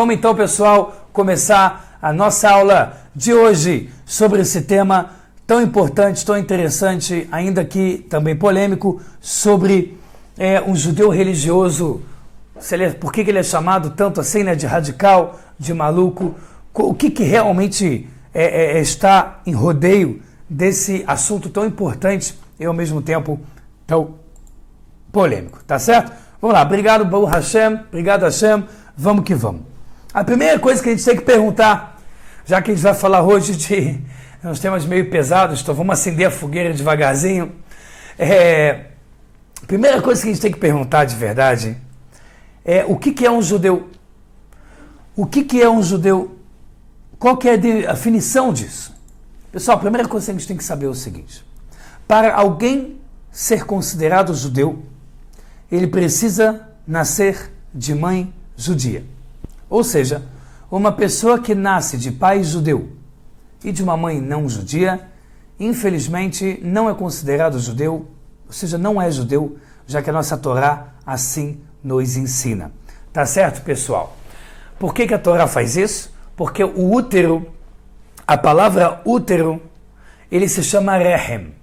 Vamos então, pessoal, começar a nossa aula de hoje sobre esse tema tão importante, tão interessante, ainda que também polêmico, sobre um judeu religioso. Por que ele é chamado tanto assim, né, de radical, de maluco? O que realmente está em rodeio desse assunto tão importante e ao mesmo tempo tão polêmico, tá certo? Vamos lá, obrigado, Baruch Hashem, obrigado Hashem, vamos que vamos. A primeira coisa que a gente tem que perguntar, já que a gente vai falar hoje de uns temas meio pesados, então vamos acender a fogueira devagarzinho. A primeira coisa que a gente tem que perguntar de verdade é o que é um judeu? O que é um judeu? Qual que é a definição disso? Pessoal, a primeira coisa que a gente tem que saber é o seguinte: para alguém ser considerado judeu, ele precisa nascer de mãe judia. Ou seja, uma pessoa que nasce de pai judeu e de uma mãe não judia, infelizmente não é considerado judeu, ou seja, não é judeu, já que a nossa Torá assim nos ensina. Tá certo, pessoal? Por que a Torá faz isso? Porque o útero, a palavra útero, ele se chama Rehem,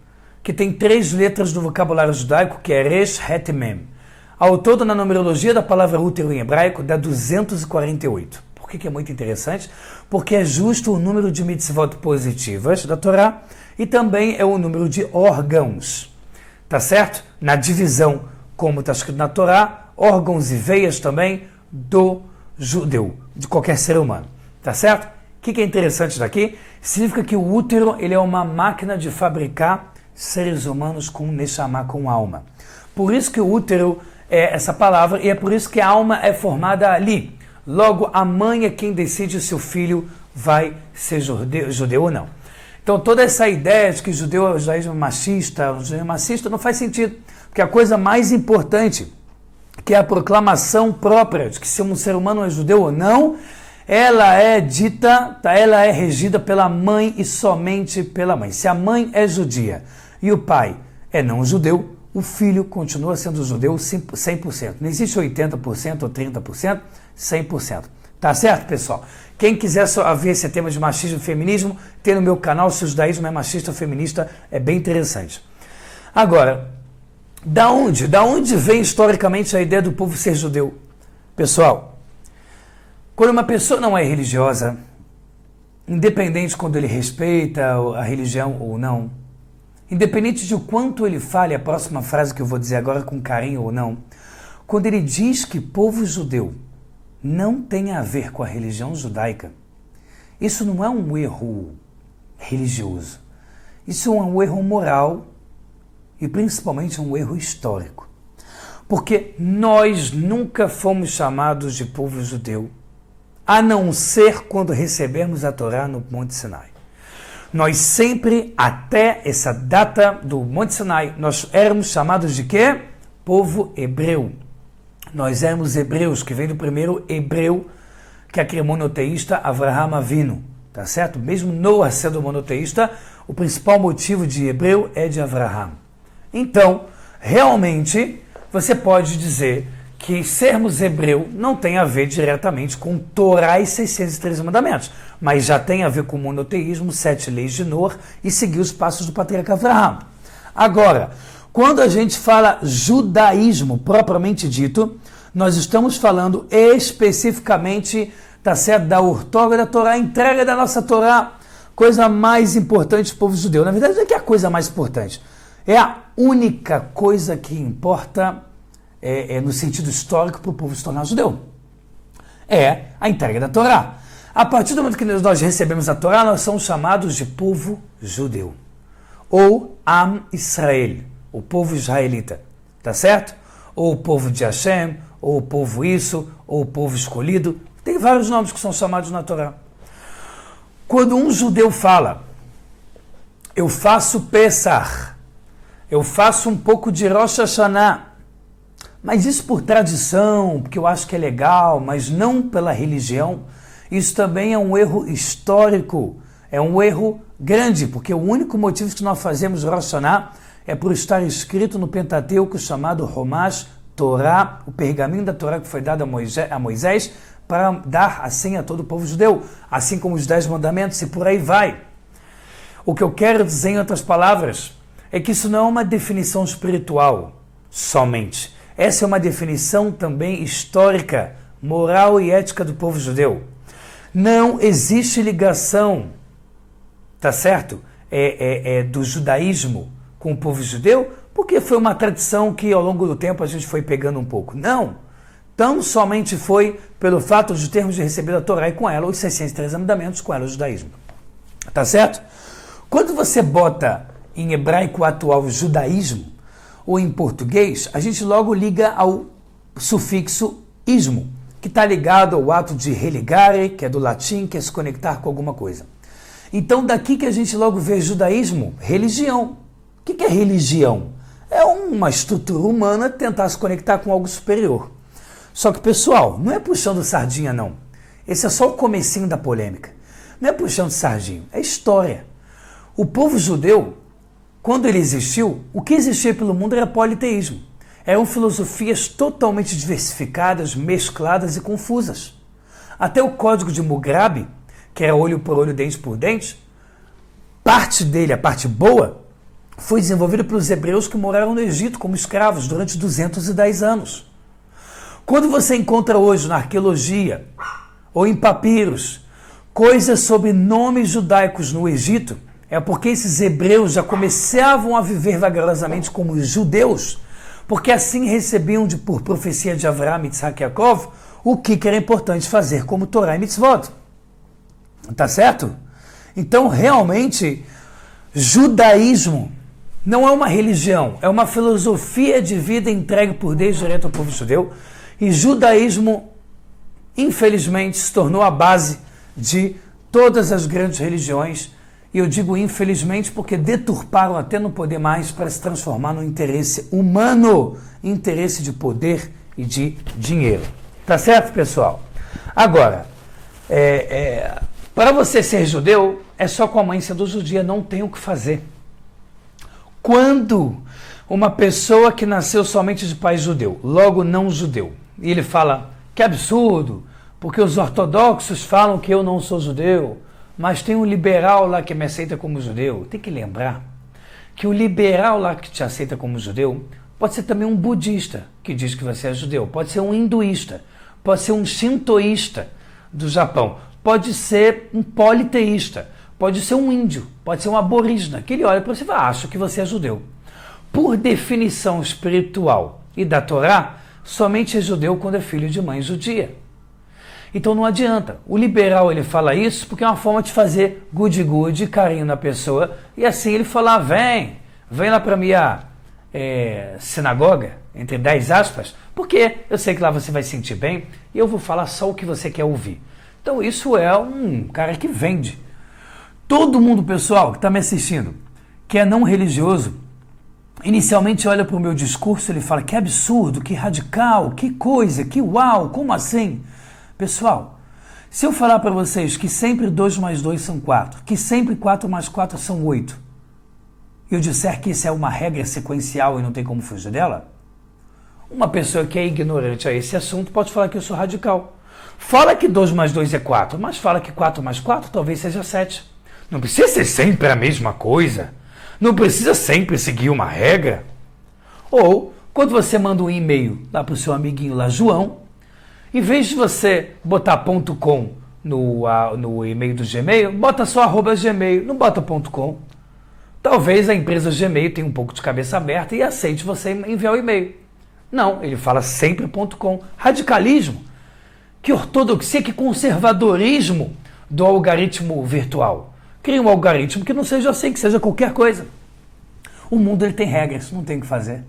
que tem 3 letras no vocabulário judaico, que é Resh, Het, Mem. Ao todo, na numerologia da palavra útero em hebraico, dá 248. Por que é muito interessante? Porque é justo o número de mitzvot positivas da Torá e também é o número de órgãos. Tá certo? Na divisão, como está escrito na Torá, órgãos e veias também do judeu, de qualquer ser humano. Tá certo? O que é interessante daqui? Significa que o útero ele é uma máquina de fabricar seres humanos com neshama, com alma. Por isso que o útero é essa palavra, e é por isso que a alma é formada ali. Logo, a mãe é quem decide se o filho vai ser judeu ou não. Então, toda essa ideia de que o judaísmo é machista, o judaísmo machista não faz sentido, porque a coisa mais importante, que é a proclamação própria de que se um ser humano é judeu ou não, ela é dita, ela é regida pela mãe e somente pela mãe. Se a mãe é judia e o pai é não judeu, o filho continua sendo judeu 100%. Não existe 80% ou 30%, 100%. Tá certo, pessoal? Quem quiser ver esse tema de machismo e feminismo, tem no meu canal, se o judaísmo é machista ou feminista, é bem interessante. Agora, da onde vem historicamente a ideia do povo ser judeu? Pessoal, quando uma pessoa não é religiosa, independente quando ele respeita a religião ou não, independente de o quanto ele fale a próxima frase que eu vou dizer agora com carinho ou não, quando ele diz que povo judeu não tem a ver com a religião judaica, isso não é um erro religioso. Isso é um erro moral e principalmente um erro histórico. Porque nós nunca fomos chamados de povo judeu, a não ser quando recebemos a Torá no Monte Sinai. Nós sempre, até essa data do Monte Sinai, nós éramos chamados de quê? Povo hebreu. Nós éramos hebreus, que vem do primeiro hebreu, que é aquele monoteísta Avraham Avinu, tá certo? Mesmo Noah sendo monoteísta, o principal motivo de hebreu é de Avraham. Então, realmente, você pode dizer que sermos hebreu não tem a ver diretamente com Torá e 613 mandamentos, mas já tem a ver com monoteísmo, 7 leis de Noah e seguir os passos do patriarca Avraham. Agora, quando a gente fala judaísmo propriamente dito, nós estamos falando especificamente, tá certo, da ortoga da Torá, a entrega da nossa Torá, coisa mais importante do povo judeu. Na verdade, não é que é a coisa mais importante, é a única coisa que importa no sentido histórico para o povo se tornar judeu. É a entrega da Torá. A partir do momento que nós recebemos a Torá, nós somos chamados de povo judeu. Ou Am Israel, o povo israelita. Tá certo? Ou o povo de Hashem, ou o povo isso, ou o povo escolhido. Tem vários nomes que são chamados na Torá. Quando um judeu fala, eu faço Pesach, eu faço um pouco de Rosh Hashanah, mas isso por tradição, porque eu acho que é legal, mas não pela religião, isso também é um erro histórico, é um erro grande, porque o único motivo que nós fazemos Rosh Hashanah é por estar escrito no Pentateuco chamado Romash Torá, o pergaminho da Torá que foi dado a Moisés para dar assim a todo o povo judeu, assim como os 10 mandamentos e por aí vai. O que eu quero dizer, em outras palavras, é que isso não é uma definição espiritual somente. Essa é uma definição também histórica, moral e ética do povo judeu. Não existe ligação, tá certo? Do judaísmo com o povo judeu, porque foi uma tradição que ao longo do tempo a gente foi pegando um pouco. Não. Tão somente foi pelo fato de termos de receber a Torá e com ela os 613 mandamentos, com ela o judaísmo. Tá certo? Quando você bota em hebraico atual judaísmo, ou em português, a gente logo liga ao sufixo ismo, que está ligado ao ato de religare, que é do latim, que é se conectar com alguma coisa. Então daqui que a gente logo vê judaísmo, religião. O que é religião? É uma estrutura humana tentar se conectar com algo superior. Só que, pessoal, não é puxando sardinha, não. Esse é só o comecinho da polêmica. Não é puxando sardinha, é história. O povo judeu, quando ele existiu, o que existia pelo mundo era politeísmo. Eram filosofias totalmente diversificadas, mescladas e confusas. Até o código de Mugrabi, que era olho por olho, dente por dente, parte dele, a parte boa, foi desenvolvida pelos hebreus que moraram no Egito como escravos durante 210 anos. Quando você encontra hoje na arqueologia ou em papiros coisas sobre nomes judaicos no Egito, é porque esses hebreus já começavam a viver vagarosamente como judeus, porque assim recebiam por profecia de Avraham, Yitzhak e Yaakov o que era importante fazer como Torá e Mitzvot. Tá certo? Então, realmente, judaísmo não é uma religião, é uma filosofia de vida entregue por Deus direto ao povo judeu. E judaísmo, infelizmente, se tornou a base de todas as grandes religiões. E eu digo infelizmente porque deturparam até não poder mais para se transformar no interesse humano, interesse de poder e de dinheiro. Tá certo, pessoal? Agora, para você ser judeu, é só com a mãe sendo judia, não tem o que fazer. Quando uma pessoa que nasceu somente de pai judeu, logo não judeu, e ele fala, que absurdo, porque os ortodoxos falam que eu não sou judeu, mas tem um liberal lá que me aceita como judeu. Tem que lembrar que o liberal lá que te aceita como judeu pode ser também um budista que diz que você é judeu, pode ser um hinduísta, pode ser um shintoísta do Japão, pode ser um politeísta, pode ser um índio, pode ser um aborígena, que ele olha para você e fala, acho que você é judeu. Por definição espiritual e da Torá, somente é judeu quando é filho de mãe judia. Então não adianta. O liberal ele fala isso porque é uma forma de fazer good, carinho na pessoa, e assim ele fala, vem lá para minha sinagoga, entre 10 aspas, porque eu sei que lá você vai se sentir bem e eu vou falar só o que você quer ouvir. Então isso é um cara que vende. Todo mundo, pessoal, que está me assistindo, que é não religioso, inicialmente olha para o meu discurso, ele fala, que absurdo, que radical, que coisa, que uau, como assim? Pessoal, se eu falar para vocês que sempre 2 mais 2 são 4, que sempre 4 mais 4 são 8, e eu disser que isso é uma regra sequencial e não tem como fugir dela, uma pessoa que é ignorante a esse assunto pode falar que eu sou radical. Fala que 2 mais 2 é 4, mas fala que 4 mais 4 talvez seja 7. Não precisa ser sempre a mesma coisa. Não precisa sempre seguir uma regra. Ou, quando você manda um e-mail lá para o seu amiguinho lá, João, em vez de você botar .com no e-mail do Gmail, bota só @gmail, não bota .com. Talvez a empresa Gmail tenha um pouco de cabeça aberta e aceite você enviar o e-mail. Não, ele fala sempre .com. Radicalismo. Que ortodoxia, que conservadorismo do algoritmo virtual. Cria um algoritmo que não seja assim, que seja qualquer coisa. O mundo ele tem regras, não tem o que fazer.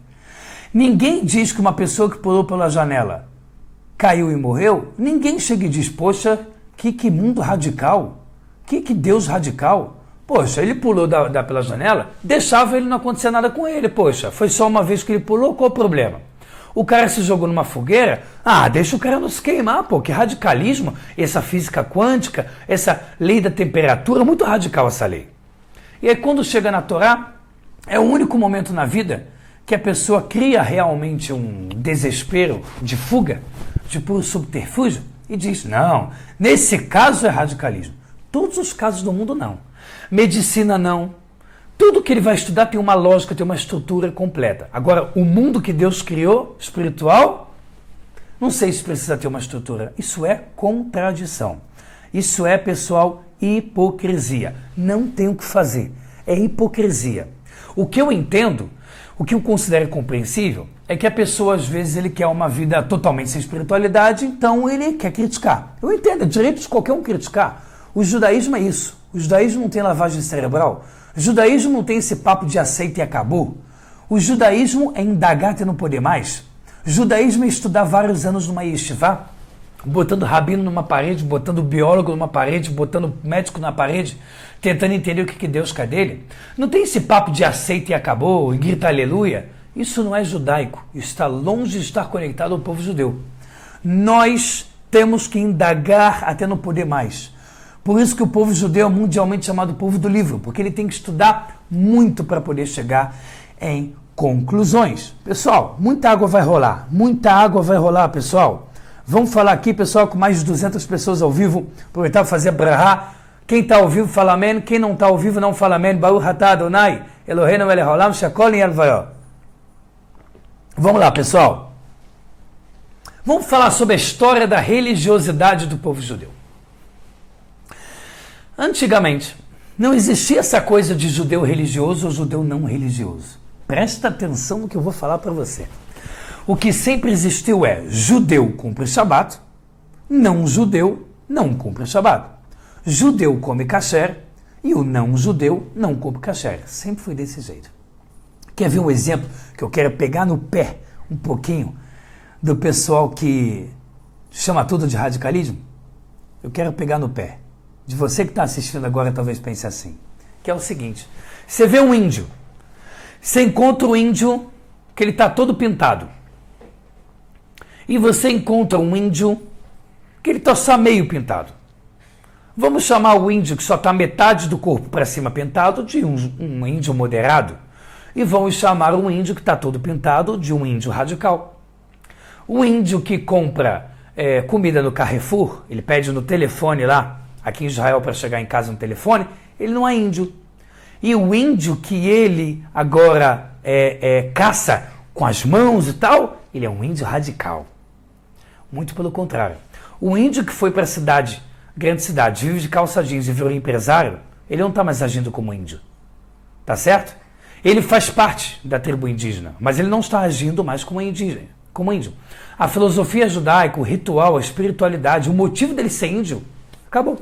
Ninguém diz que uma pessoa que pulou pela janela caiu e morreu, ninguém chega e diz, poxa, que mundo radical, que Deus radical. Poxa, ele pulou pela janela, deixava ele não acontecer nada com ele, poxa, foi só uma vez que ele pulou, qual o problema? O cara se jogou numa fogueira, deixa o cara não se queimar, pô, que radicalismo, essa física quântica, essa lei da temperatura, muito radical essa lei. E aí quando chega na Torá, é o único momento na vida que a pessoa cria realmente um desespero de fuga, de puro subterfúgio, e diz, não, nesse caso é radicalismo. Todos os casos do mundo não. Medicina não. Tudo que ele vai estudar tem uma lógica, tem uma estrutura completa. Agora, o mundo que Deus criou, espiritual, não sei se precisa ter uma estrutura. Isso é contradição. Isso é, pessoal, hipocrisia. Não tem o que fazer. É hipocrisia. O que eu entendo, o que eu considero compreensível, é que a pessoa, às vezes, ele quer uma vida totalmente sem espiritualidade, então ele quer criticar. Eu entendo, é direito de qualquer um criticar. O judaísmo é isso. O judaísmo não tem lavagem cerebral. O judaísmo não tem esse papo de aceita e acabou. O judaísmo é indagar até não poder mais. O judaísmo é estudar vários anos numa yeshiva, botando rabino numa parede, botando biólogo numa parede, botando médico na parede, tentando entender o que Deus quer dele. Não tem esse papo de aceita e acabou, e grita aleluia. Isso não é judaico. Isso está longe de estar conectado ao povo judeu. Nós temos que indagar até não poder mais. Por isso que o povo judeu é mundialmente chamado povo do livro, porque ele tem que estudar muito para poder chegar em conclusões. Pessoal, muita água vai rolar, pessoal. Vamos falar aqui, pessoal, com mais de 200 pessoas ao vivo. Aproveitar para fazer brahá. Quem está ao vivo, fala amém. Quem não está ao vivo, não fala amém. Baruch atah Adonai, Eloheinu melech haolam, shakol yalvayó. Vamos lá, pessoal. Vamos falar sobre a história da religiosidade do povo judeu. Antigamente, não existia essa coisa de judeu religioso ou judeu não religioso. Presta atenção no que eu vou falar para você. O que sempre existiu é judeu cumpre Shabat, não judeu não cumpre Shabat. Judeu come kasher e o não judeu não cumpre kasher. Sempre foi desse jeito. Quer ver um exemplo que eu quero pegar no pé um pouquinho do pessoal que chama tudo de radicalismo? Eu quero pegar no pé. De você que está assistindo agora, talvez pense assim. Que é o seguinte. Você vê um índio. Você encontra um índio que ele está todo pintado. E você encontra um índio que ele está só meio pintado. Vamos chamar o índio que só está metade do corpo para cima pintado de um índio moderado. E vamos chamar um índio que está todo pintado de um índio radical. O índio que compra comida no Carrefour, ele pede no telefone lá, aqui em Israel, para chegar em casa no telefone, ele não é índio. E o índio que ele agora caça com as mãos e tal, ele é um índio radical. Muito pelo contrário. O índio que foi para a cidade, grande cidade, vive de calça jeans e virou empresário, ele não está mais agindo como índio. Tá certo? Ele faz parte da tribo indígena, mas ele não está agindo mais como índio. A filosofia judaica, o ritual, a espiritualidade, o motivo dele ser índio, acabou.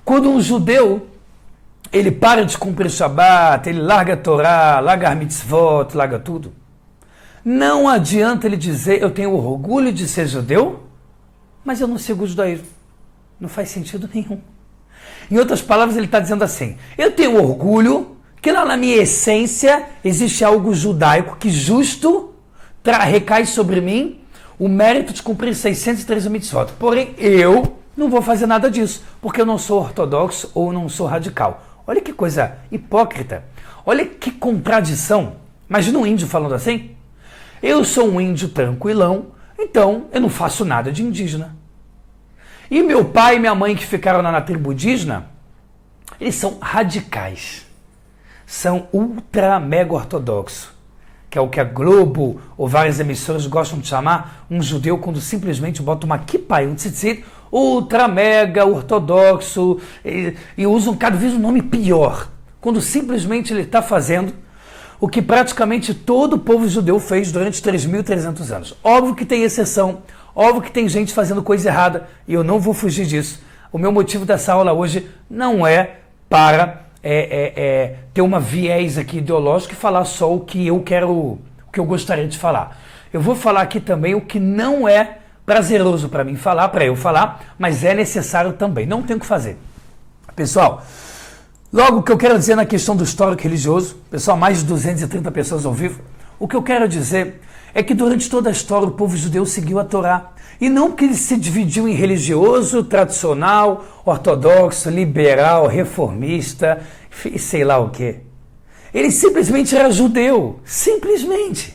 Quando um judeu, ele para de cumprir Shabat, ele larga a Torá, larga a mitzvot, larga tudo, não adianta ele dizer, eu tenho orgulho de ser judeu, mas eu não sigo o judaísmo. Não faz sentido nenhum. Em outras palavras, ele está dizendo assim, eu tenho orgulho que lá na minha essência existe algo judaico que justo recai sobre mim o mérito de cumprir 613 mitzvot. Porém, eu não vou fazer nada disso, porque eu não sou ortodoxo ou não sou radical. Olha que coisa hipócrita. Olha que contradição. Imagina um índio falando assim. Eu sou um índio tranquilão, então eu não faço nada de indígena. E meu pai e minha mãe que ficaram na tribo indígena, eles são radicais. São ultra mega ortodoxos. Que é o que a Globo ou várias emissoras gostam de chamar um judeu quando simplesmente bota uma kippah e um tzitzit, ultra mega ortodoxo, e usam cada vez um nome pior, quando simplesmente ele está fazendo o que praticamente todo o povo judeu fez durante 3.300 anos. Óbvio que tem exceção, óbvio que tem gente fazendo coisa errada, e eu não vou fugir disso. O meu motivo dessa aula hoje não é para ter uma viés aqui ideológico e falar só o que eu quero, o que eu gostaria de falar. Eu vou falar aqui também o que não é prazeroso para mim falar, para eu falar, mas é necessário também. Não tem o que fazer. Pessoal, logo o que eu quero dizer na questão do histórico religioso, pessoal, mais de 230 pessoas ao vivo, o que eu quero dizer é que durante toda a história o povo judeu seguiu a Torá. E não que ele se dividiu em religioso, tradicional, ortodoxo, liberal, reformista, e sei lá o quê. Ele simplesmente era judeu. Simplesmente.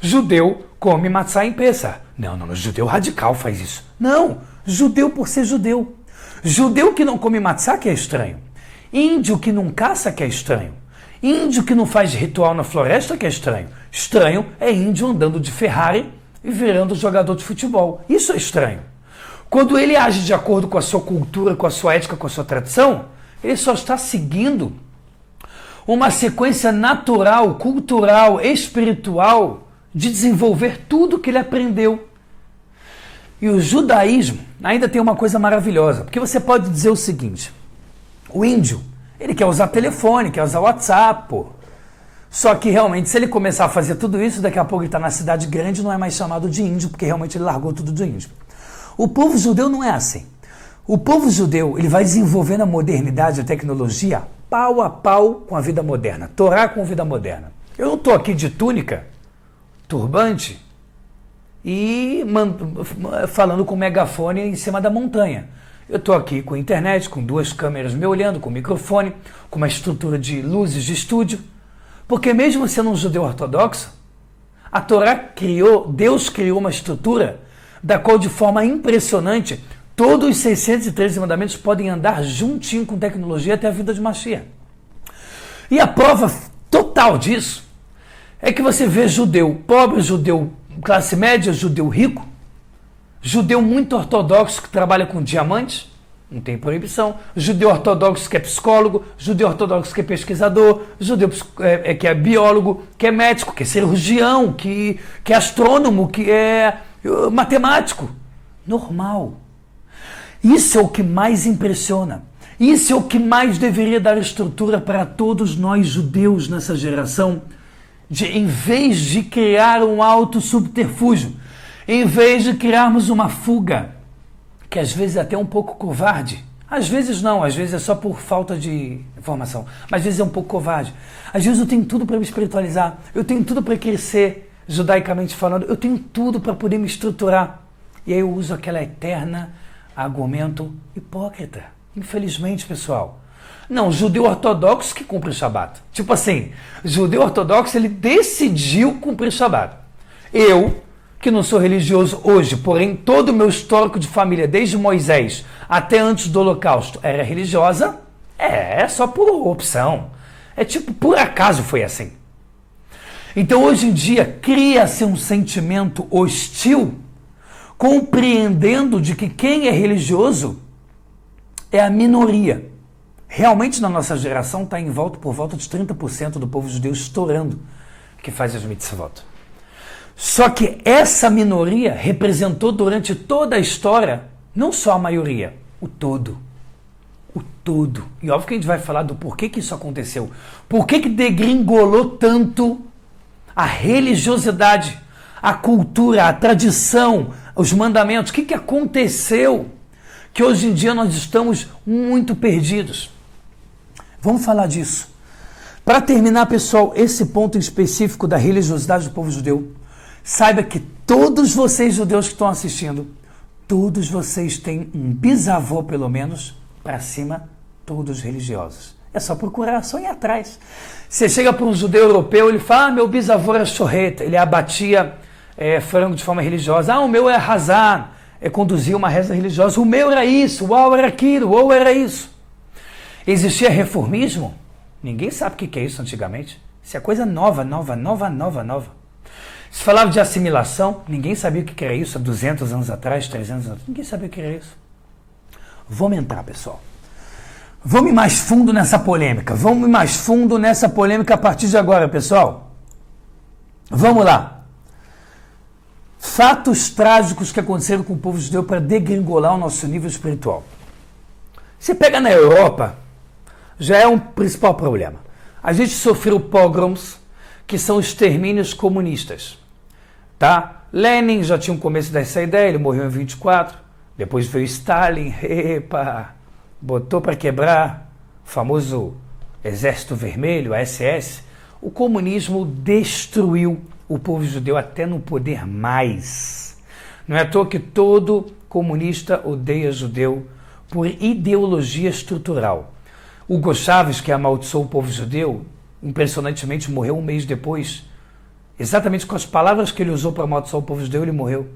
Judeu come matzá em Pessah. Não, judeu radical faz isso. Não, judeu por ser judeu. Judeu que não come matzá que é estranho. Índio que não caça que é estranho. Índio que não faz ritual na floresta que é estranho. Estranho é índio andando de Ferrari e virando jogador de futebol. Isso é estranho. Quando ele age de acordo com a sua cultura, com a sua ética, com a sua tradição, ele só está seguindo uma sequência natural, cultural, espiritual de desenvolver tudo que ele aprendeu. E o judaísmo ainda tem uma coisa maravilhosa, porque você pode dizer o seguinte: o índio, ele quer usar telefone, quer usar WhatsApp, pô. Só que realmente, se ele começar a fazer tudo isso, daqui a pouco ele está na cidade grande, não é mais chamado de índio, porque realmente ele largou tudo do índio. O povo judeu não é assim. O povo judeu, ele vai desenvolvendo a modernidade, a tecnologia, pau a pau com a vida moderna. Torá com a vida moderna. Eu não estou aqui de túnica, turbante e falando com megafone em cima da montanha. Eu estou aqui com internet, com 2 câmeras me olhando, com microfone, com uma estrutura de luzes de estúdio. Porque mesmo sendo um judeu ortodoxo, a Torá criou, Deus criou uma estrutura da qual, de forma impressionante, todos os 613 mandamentos podem andar juntinho com tecnologia até a vida de Mashiach. E a prova total disso é que você vê judeu pobre, judeu classe média, judeu rico, judeu muito ortodoxo que trabalha com diamantes, não tem proibição, judeu ortodoxo que é psicólogo, judeu ortodoxo que é pesquisador, judeu que é biólogo, que é médico, que é cirurgião, que é astrônomo, que é matemático. Normal. Isso é o que mais impressiona. Isso é o que mais deveria dar estrutura para todos nós judeus nessa geração, em vez de criar um auto-subterfúgio, em vez de criarmos uma fuga, que às vezes é até um pouco covarde. Às vezes não, às vezes é só por falta de informação, mas às vezes é um pouco covarde. Às vezes eu tenho tudo para me espiritualizar, eu tenho tudo para crescer, judaicamente falando, eu tenho tudo para poder me estruturar. E aí eu uso aquela eterna argumento hipócrita. Infelizmente, pessoal. Não, judeu ortodoxo que cumpre o Shabat. Tipo assim, judeu ortodoxo, ele decidiu cumprir o Shabat. Eu, que não sou religioso hoje, porém todo o meu histórico de família, desde Moisés até antes do Holocausto, era religiosa, é só por opção. É tipo, por acaso foi assim. Então hoje em dia cria-se um sentimento hostil, compreendendo de que quem é religioso é a minoria. Realmente na nossa geração está por volta de 30% do povo judeu estourando que faz as mitzvot. Só que essa minoria representou durante toda a história, não só a maioria, o todo. O todo. E óbvio que a gente vai falar do porquê que isso aconteceu. Por que degringolou tanto a religiosidade, a cultura, a tradição, os mandamentos. O que aconteceu que hoje em dia nós estamos muito perdidos? Vamos falar disso. Para terminar, pessoal, esse ponto em específico da religiosidade do povo judeu, saiba que todos vocês judeus que estão assistindo, todos vocês têm um bisavô, pelo menos, para cima, todos religiosos. É só procurar, só ir atrás. Você chega para um judeu europeu, ele fala, meu bisavô era chorreta, ele abatia frango de forma religiosa. O meu é Hazan, conduzia uma reza religiosa. O meu era isso, o uau era aquilo, o ou era isso. Existia reformismo? Ninguém sabe o que é isso antigamente. Isso é coisa nova. Se falava de assimilação, ninguém sabia o que era isso há 200 anos atrás, 300 anos atrás. Ninguém sabia o que era isso. Vamos entrar, pessoal. Vamos ir mais fundo nessa polêmica. Vamos ir mais fundo nessa polêmica a partir de agora, pessoal. Vamos lá. Fatos trágicos que aconteceram com o povo judeu para degringolar o nosso nível espiritual. Você pega na Europa, já é um principal problema. A gente sofreu pogroms, que são extermínios comunistas. Tá? Lenin já tinha um começo dessa ideia, ele morreu em 24. Depois veio Stalin, botou para quebrar o famoso Exército Vermelho, a SS. O comunismo destruiu o povo judeu até não poder mais. Não é à toa que todo comunista odeia judeu por ideologia estrutural. Hugo Chávez, que amaldiçoou o povo judeu, impressionantemente morreu um mês depois exatamente com as palavras que ele usou para amaldiçoar o povo judeu, ele morreu.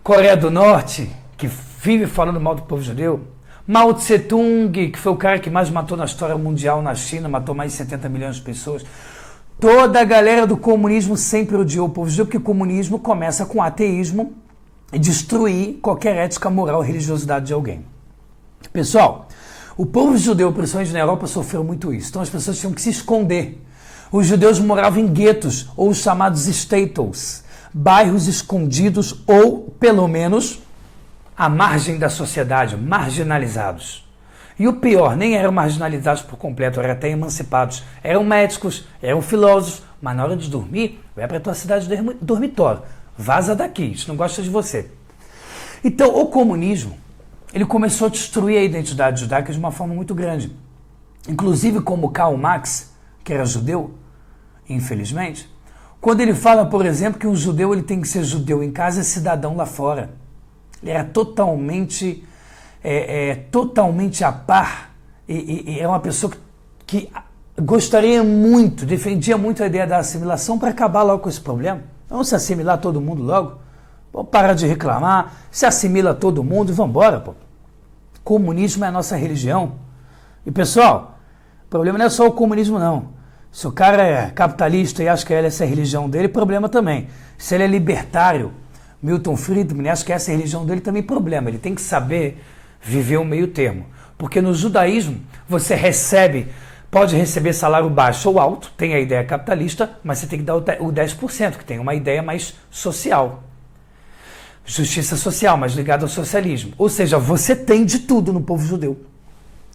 Coreia do Norte, que vive falando mal do povo judeu. Mao Tse Tung, que foi o cara que mais matou na história mundial na China, matou mais de 70 milhões de pessoas. Toda a galera do comunismo sempre odiou o povo judeu, porque o comunismo começa com ateísmo e destruir qualquer ética, moral, religiosidade de alguém. Pessoal, o povo judeu, principalmente na Europa, sofreu muito isso. Então as pessoas tinham que se esconder. Os judeus moravam em guetos, ou os chamados shtetls, bairros escondidos ou, pelo menos, à margem da sociedade, marginalizados. E o pior, nem eram marginalizados por completo, eram até emancipados. Eram médicos, eram filósofos, mas na hora de dormir, vai para a tua cidade dormitório. Vaza daqui, a gente não gosta de você. Então, o comunismo, ele começou a destruir a identidade judaica de uma forma muito grande. Inclusive, como Karl Marx, que era judeu, infelizmente, quando ele fala, por exemplo, que um judeu ele tem que ser judeu em casa e cidadão lá fora. Ele era totalmente a par e é uma pessoa que gostaria muito, defendia muito a ideia da assimilação para acabar logo com esse problema. Vamos se assimilar todo mundo logo? Vamos parar de reclamar, se assimila todo mundo e vamos embora, pô. Comunismo é a nossa religião. E pessoal, o problema não é só o comunismo não. Se o cara é capitalista e acha que essa é a religião dele, problema também. Se ele é libertário, Milton Friedman, acha que essa é a religião dele, também problema. Ele tem que saber viver o meio termo. Porque no judaísmo, você pode receber salário baixo ou alto, tem a ideia capitalista, mas você tem que dar o 10%, que tem uma ideia mais social. Justiça social, mais ligada ao socialismo. Ou seja, você tem de tudo no povo judeu.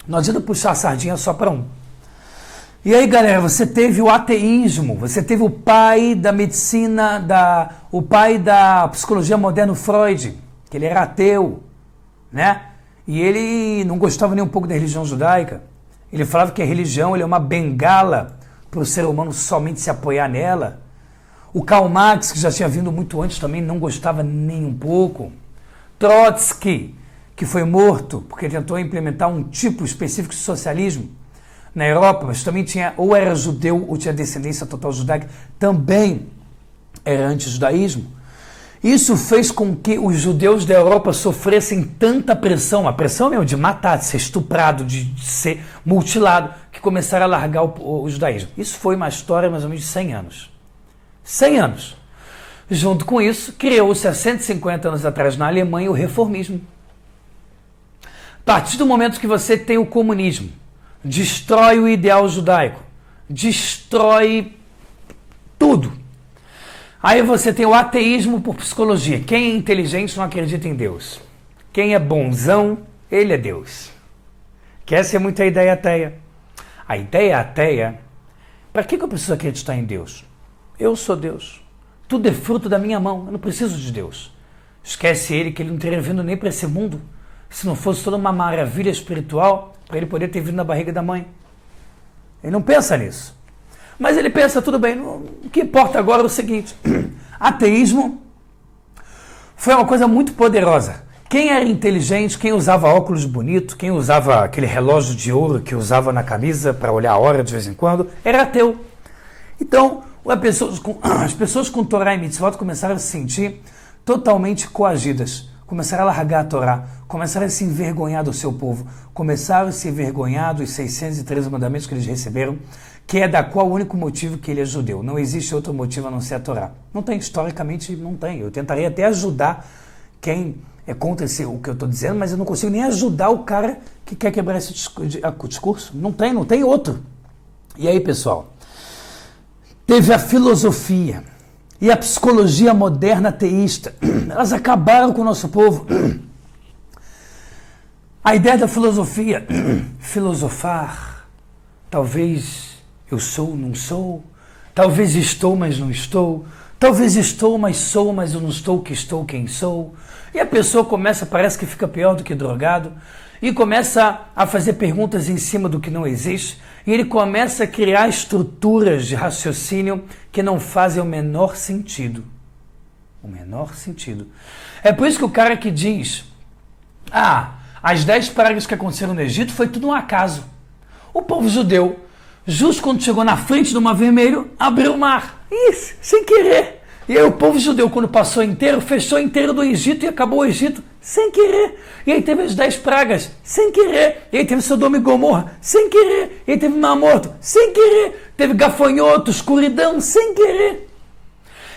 Não adianta puxar a sardinha só para um. E aí, galera, você teve o ateísmo, você teve o pai da medicina, o pai da psicologia moderna, Freud, que ele era ateu, né? E ele não gostava nem um pouco da religião judaica. Ele falava que a religião é uma bengala para o ser humano somente se apoiar nela. O Karl Marx, que já tinha vindo muito antes, também não gostava nem um pouco. Trotsky, que foi morto porque tentou implementar um tipo específico de socialismo na Europa, mas também tinha, ou era judeu ou tinha descendência total judaica, também era anti-judaísmo. Isso fez com que os judeus da Europa sofressem tanta pressão, a pressão mesmo de matar, de ser estuprado, de ser mutilado, que começaram a largar o judaísmo. Isso foi uma história mais ou menos de 100 anos. 100 anos. Junto com isso, criou-se há 150 anos atrás na Alemanha o reformismo. A partir do momento que você tem o comunismo, destrói o ideal judaico, destrói tudo. Aí você tem o ateísmo por psicologia. Quem é inteligente não acredita em Deus. Quem é bonzão, ele é Deus. Que essa é muito a ideia ateia. A ideia ateia, para que eu preciso acreditar em Deus? Eu sou Deus. Tudo é fruto da minha mão, eu não preciso de Deus. Esquece ele que ele não teria vindo nem para esse mundo se não fosse toda uma maravilha espiritual para ele poder ter vindo na barriga da mãe. Ele não pensa nisso. Mas ele pensa, tudo bem, o que importa agora é o seguinte, ateísmo foi uma coisa muito poderosa. Quem era inteligente, quem usava óculos bonitos, quem usava aquele relógio de ouro que usava na camisa para olhar a hora de vez em quando, era ateu. Então, as pessoas com Torá e Mitzvot começaram a se sentir totalmente coagidas. Começaram a largar a Torá, começaram a se envergonhar do seu povo, começaram a se envergonhar dos 613 mandamentos que eles receberam, que é da qual o único motivo que ele é judeu. Não existe outro motivo a não ser a Torá. Não tem, historicamente não tem. Eu tentaria até ajudar quem é contra o que eu estou dizendo, mas eu não consigo nem ajudar o cara que quer quebrar esse discurso. Não tem outro. E aí, pessoal, teve a filosofia e a psicologia moderna ateísta. Elas acabaram com o nosso povo. A ideia da filosofia, filosofar, talvez eu sou, não sou, talvez estou, mas não estou, talvez estou, mas sou, mas eu não estou, que estou, quem sou. E a pessoa parece que fica pior do que drogado, e começa a fazer perguntas em cima do que não existe, e ele começa a criar estruturas de raciocínio que não fazem o menor sentido. O menor sentido. É por isso que o cara que diz, as 10 pragas que aconteceram no Egito foi tudo um acaso. O povo judeu, justo quando chegou na frente do Mar Vermelho, abriu o mar. Isso, sem querer. E aí o povo judeu, quando passou inteiro, fechou inteiro do Egito e acabou o Egito sem querer. E aí teve as 10 pragas, sem querer. E aí teve Sodoma e Gomorra, sem querer. E aí teve Mar Morto, sem querer. Teve gafanhoto, escuridão, sem querer.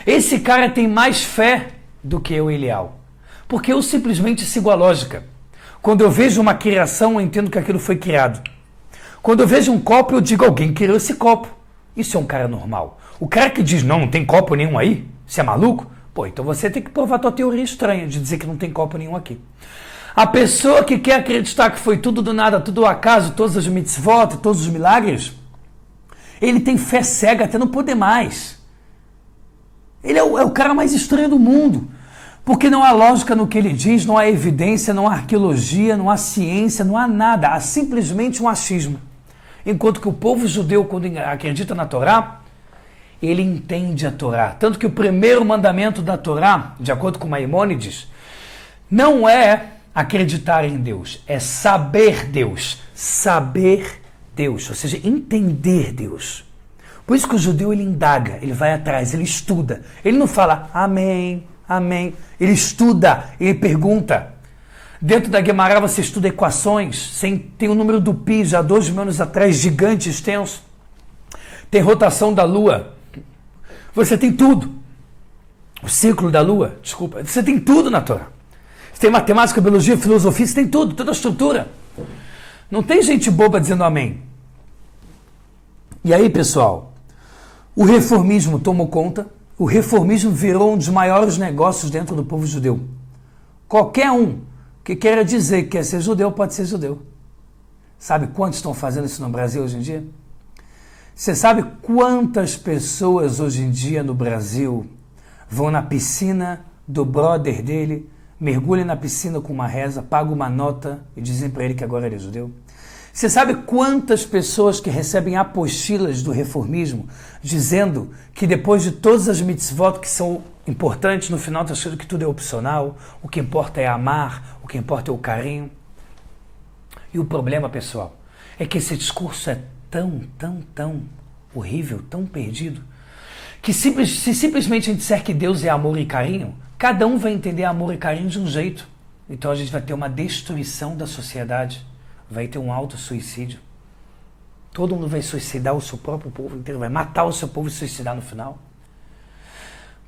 Esse cara tem mais fé do que eu e Elial. Porque eu simplesmente sigo a lógica. Quando eu vejo uma criação, eu entendo que aquilo foi criado. Quando eu vejo um copo, eu digo, alguém criou esse copo. Isso é um cara normal. O cara que diz, não tem copo nenhum aí, você é maluco? Pô, então você tem que provar a tua teoria estranha de dizer que não tem copo nenhum aqui. A pessoa que quer acreditar que foi tudo do nada, tudo ao acaso, todas as mitzvot, todos os milagres, ele tem fé cega até não poder mais. Ele é o cara mais estranho do mundo. Porque não há lógica no que ele diz, não há evidência, não há arqueologia, não há ciência, não há nada. Há simplesmente um achismo. Enquanto que o povo judeu, quando acredita na Torá, ele entende a Torá. Tanto que o primeiro mandamento da Torá, de acordo com Maimônides, não é acreditar em Deus, é saber Deus. Saber Deus, ou seja, entender Deus. Por isso que o judeu, ele indaga, ele vai atrás, ele estuda. Ele não fala amém, amém. Ele estuda, ele pergunta. Dentro da Guemará você estuda equações, tem o número do Pi, já 2.000 anos atrás, gigante, extenso. Tem rotação da Lua. Você tem tudo. O ciclo da Lua, desculpa. Você tem tudo na Torá. Você tem matemática, biologia, filosofia, você tem tudo, toda a estrutura. Não tem gente boba dizendo amém. E aí, pessoal, o reformismo tomou conta. O reformismo virou um dos maiores negócios dentro do povo judeu. Qualquer um que queira dizer que quer ser judeu, pode ser judeu. Sabe quantos estão fazendo isso no Brasil hoje em dia? Você sabe quantas pessoas hoje em dia no Brasil vão na piscina do brother dele, mergulham na piscina com uma reza, pagam uma nota e dizem para ele que agora ele é judeu? Você sabe quantas pessoas que recebem apostilas do reformismo dizendo que depois de todas as mitzvot que são importantes, no final está achando que tudo é opcional, o que importa é amar, o que importa é o carinho? E o problema, pessoal, é que esse discurso é tão horrível, tão perdido, que se simplesmente a gente disser que Deus é amor e carinho, cada um vai entender amor e carinho de um jeito. Então a gente vai ter uma destruição da sociedade, vai ter um auto-suicídio. Todo mundo vai suicidar o seu próprio povo inteiro, vai matar o seu povo e suicidar no final.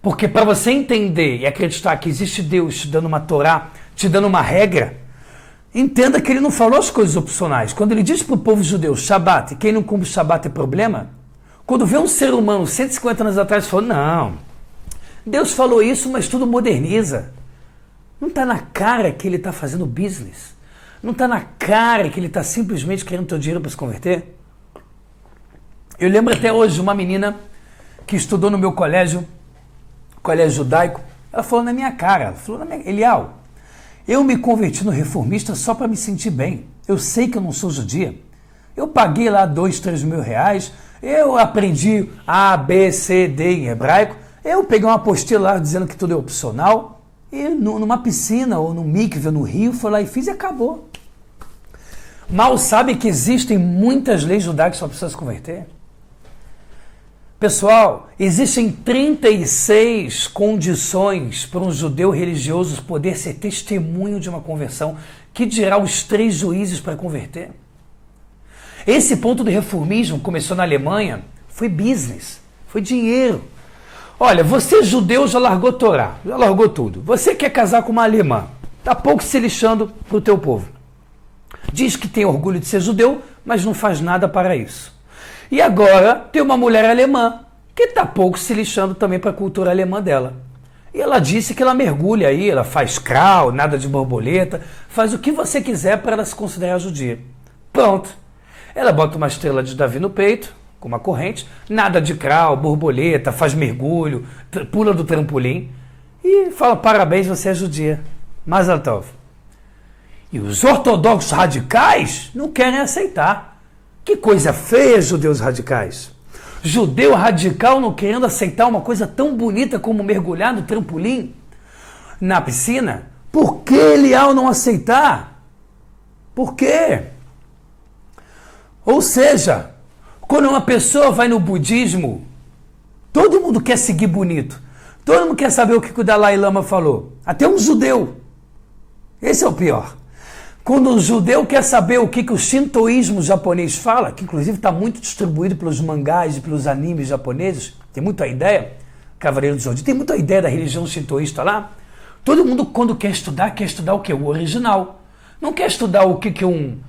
Porque para você entender e acreditar que existe Deus te dando uma Torá, te dando uma regra, entenda que ele não falou as coisas opcionais. Quando ele diz para o povo judeu, Shabat, e quem não cumpre Shabat é problema, quando vê um ser humano 150 anos atrás, falou, não, Deus falou isso, mas tudo moderniza. Não está na cara que ele está fazendo business. Não está na cara que ele está simplesmente querendo teu dinheiro para se converter. Eu lembro até hoje de uma menina que estudou no meu colégio judaico. Ela falou na minha cara, ela falou, Elial, eu me converti no reformista só para me sentir bem. Eu sei que eu não sou judia. Eu paguei lá 2, 3 mil reais, eu aprendi A, B, C, D em hebraico, eu peguei uma apostila lá dizendo que tudo é opcional, e numa piscina ou no mikve ou no rio, fui lá e fiz e acabou. Mal sabe que existem muitas leis judaicas para a pessoa se converter. Pessoal, existem 36 condições para um judeu religioso poder ser testemunho de uma conversão, que dirá os 3 juízes para converter. Esse ponto do reformismo começou na Alemanha, foi business, foi dinheiro. Olha, você judeu já largou Torá, já largou tudo. Você quer casar com uma alemã, está pouco se lixando para o teu povo. Diz que tem orgulho de ser judeu, mas não faz nada para isso. E agora tem uma mulher alemã que está pouco se lixando também para a cultura alemã dela. E ela disse que ela mergulha aí, ela faz crawl, nada de borboleta, faz o que você quiser para ela se considerar judia. Pronto. Ela bota uma estrela de Davi no peito, com uma corrente, nada de crawl, borboleta, faz mergulho, pula do trampolim e fala parabéns, você é judia. Mazel tov. E os ortodoxos radicais não querem aceitar. Que coisa feia, judeus radicais. Judeu radical não querendo aceitar uma coisa tão bonita como mergulhar no trampolim, na piscina. Por que Elial não aceitar? Por quê? Ou seja, quando uma pessoa vai no budismo Todo mundo quer seguir bonito. Todo mundo quer saber o que o Dalai Lama falou. Até um judeu. Esse é o pior. Quando um judeu quer saber o que o shintoísmo japonês fala, que inclusive está muito distribuído pelos mangás e pelos animes japoneses, tem muita ideia, Cavaleiro do Zodíaco, tem muita ideia da religião shintoísta lá. Todo mundo, quando quer estudar o quê? O original. Não quer estudar o que um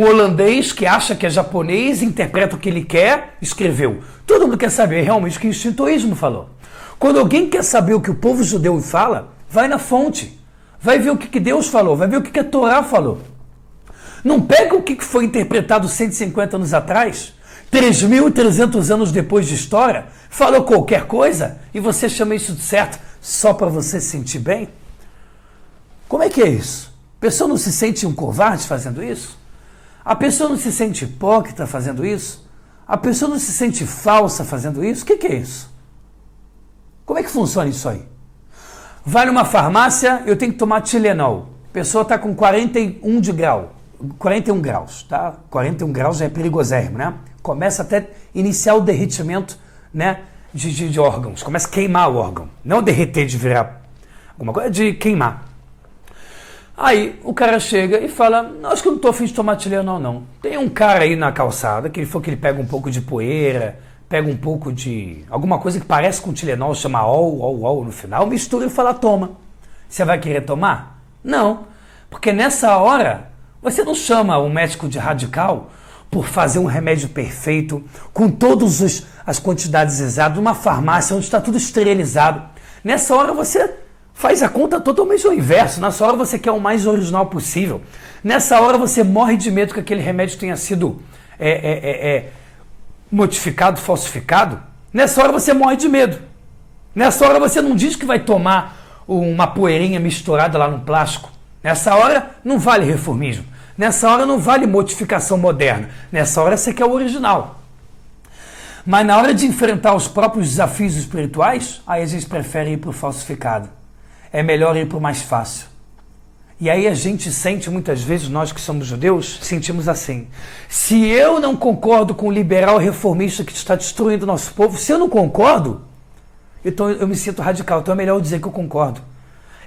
holandês que acha que é japonês, interpreta o que ele quer, escreveu. Todo mundo quer saber realmente o que o shintoísmo falou. Quando alguém quer saber o que o povo judeu fala, vai na fonte. Vai ver o que Deus falou, vai ver o que a Torá falou. Não pega o que foi interpretado 150 anos atrás, 3.300 anos depois de história, falou qualquer coisa e você chama isso de certo só para você se sentir bem? Como é que é isso? A pessoa não se sente um covarde fazendo isso? A pessoa não se sente hipócrita fazendo isso? A pessoa não se sente falsa fazendo isso? O que é isso? Como é que funciona isso aí? Vai numa farmácia, eu tenho que tomar Tilenol. A pessoa está com 41 graus, tá? 41 graus já é perigosérrimo, né? Começa até iniciar o derretimento, né, de órgãos. Começa a queimar o órgão. Não derreter de virar alguma coisa, de queimar. Aí o cara chega e fala, acho que eu não estou afim de tomar Tilenol, não. Tem um cara aí na calçada, que ele falou que ele pega um pouco de poeira, pega um pouco de alguma coisa que parece com Tilenol, chama ol no final, mistura e fala, toma. Você vai querer tomar? Não, porque nessa hora você não chama um médico de radical por fazer um remédio perfeito, com todas as quantidades exatas, numa farmácia onde está tudo esterilizado. Nessa hora você faz a conta totalmente ao inverso. Nessa hora você quer o mais original possível. Nessa hora você morre de medo que aquele remédio tenha sido modificado, falsificado. Nessa hora você morre de medo. Nessa hora você não diz que vai tomar uma poeirinha misturada lá no plástico. Nessa hora não vale reformismo. Nessa hora não vale modificação moderna. Nessa hora você quer o original. Mas na hora de enfrentar os próprios desafios espirituais, aí a gente prefere ir para o falsificado. É melhor ir para o mais fácil. E aí a gente sente muitas vezes, nós que somos judeus, sentimos assim. Se eu não concordo com o liberal reformista que está destruindo o nosso povo, se eu não concordo, então eu me sinto radical. Então é melhor eu dizer que eu concordo.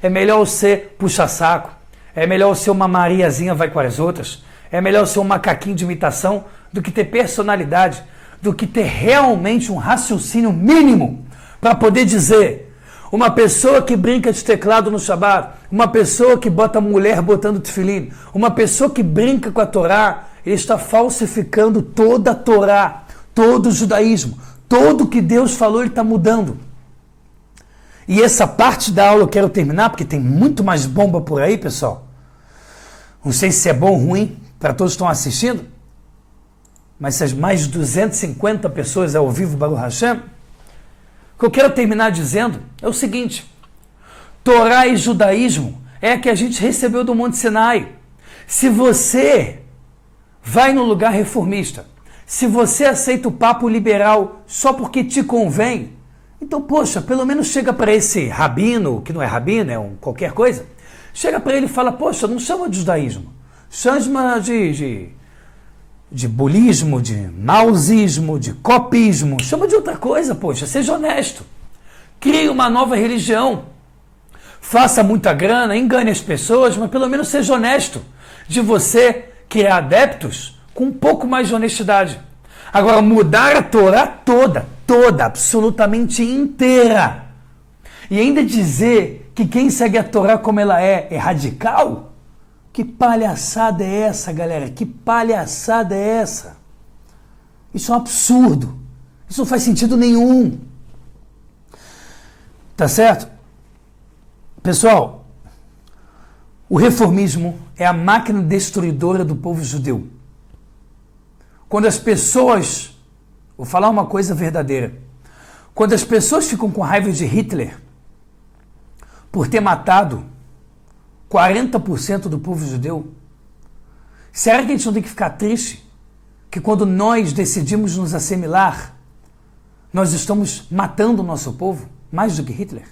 É melhor eu ser puxa-saco. É melhor eu ser uma Mariazinha vai com as outras. É melhor eu ser um macaquinho de imitação do que ter personalidade, do que ter realmente um raciocínio mínimo para poder dizer... Uma pessoa que brinca de teclado no Shabat, uma pessoa que bota a mulher botando tefilim, uma pessoa que brinca com a Torá, ele está falsificando toda a Torá, todo o judaísmo, tudo que Deus falou ele está mudando. E essa parte da aula eu quero terminar, porque tem muito mais bomba por aí, pessoal. Não sei se é bom ou ruim para todos que estão assistindo, mas se as mais de 250 pessoas ao vivo, Baruch Hashem, o que eu quero terminar dizendo é o seguinte: Torá e judaísmo é a que a gente recebeu do Monte Sinai. Se você vai no lugar reformista, se você aceita o papo liberal só porque te convém, então, poxa, pelo menos chega para esse rabino, que não é rabino, é qualquer coisa, chega para ele e fala, poxa, não chama de judaísmo, chama de bulismo, de mausismo, de copismo, chama de outra coisa, poxa, seja honesto. Crie uma nova religião. Faça muita grana, engane as pessoas, mas pelo menos seja honesto de você criar adeptos com um pouco mais de honestidade. Agora, mudar a Torá toda, absolutamente inteira, e ainda dizer que quem segue a Torá como ela é radical? Que palhaçada é essa, galera? Que palhaçada é essa? Isso é um absurdo. Isso não faz sentido nenhum. Tá certo? Pessoal, o reformismo é a máquina destruidora do povo judeu. Quando as pessoas... Vou falar uma coisa verdadeira. Quando as pessoas ficam com raiva de Hitler por ter matado 40% do povo judeu, será que a gente não tem que ficar triste que quando nós decidimos nos assimilar, nós estamos matando o nosso povo mais do que Hitler?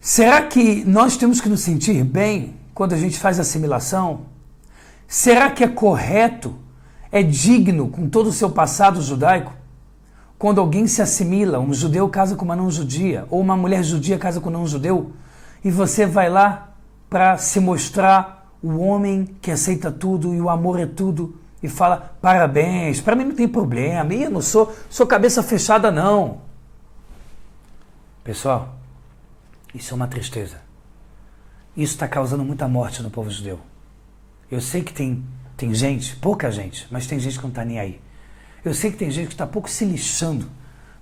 Será que nós temos que nos sentir bem quando a gente faz assimilação? Será que é correto, é digno com todo o seu passado judaico, quando alguém se assimila, um judeu casa com uma não judia, ou uma mulher judia casa com um não judeu, e você vai lá para se mostrar o homem que aceita tudo e o amor é tudo, e fala, parabéns, para mim não tem problema, eu não sou cabeça fechada não. Pessoal, isso é uma tristeza. Isso está causando muita morte no povo judeu. Eu sei que tem gente, pouca gente, mas tem gente que não está nem aí. Eu sei que tem gente que está pouco se lixando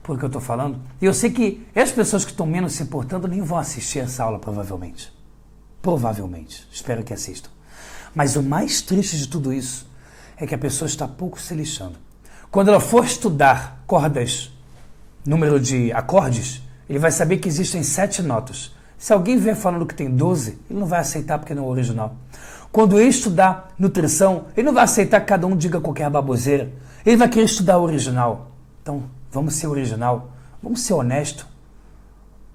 por o que eu estou falando. E eu sei que as pessoas que estão menos se importando nem vão assistir essa aula, provavelmente. Provavelmente. Espero que assistam. Mas o mais triste de tudo isso é que a pessoa está pouco se lixando. Quando ela for estudar cordas, número de acordes, ele vai saber que existem 7 notas. Se alguém vier falando que tem 12, ele não vai aceitar porque não é o original. Quando ele estudar nutrição, ele não vai aceitar que cada um diga qualquer baboseira. Ele vai querer estudar o original. Então, vamos ser original, vamos ser honesto.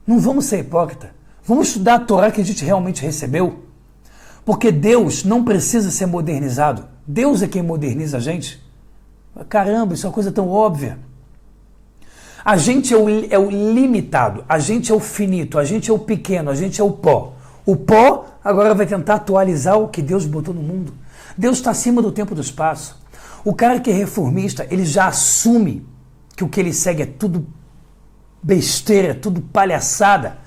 Não vamos ser hipócrita. Vamos estudar a Torá que a gente realmente recebeu. Porque Deus não precisa ser modernizado. Deus é quem moderniza a gente. Caramba, isso é uma coisa tão óbvia. A gente é o limitado, a gente é o finito, a gente é o pequeno, a gente é o pó. O pó agora vai tentar atualizar o que Deus botou no mundo. Deus está acima do tempo e do espaço. O cara que é reformista, ele já assume que o que ele segue é tudo besteira, é tudo palhaçada.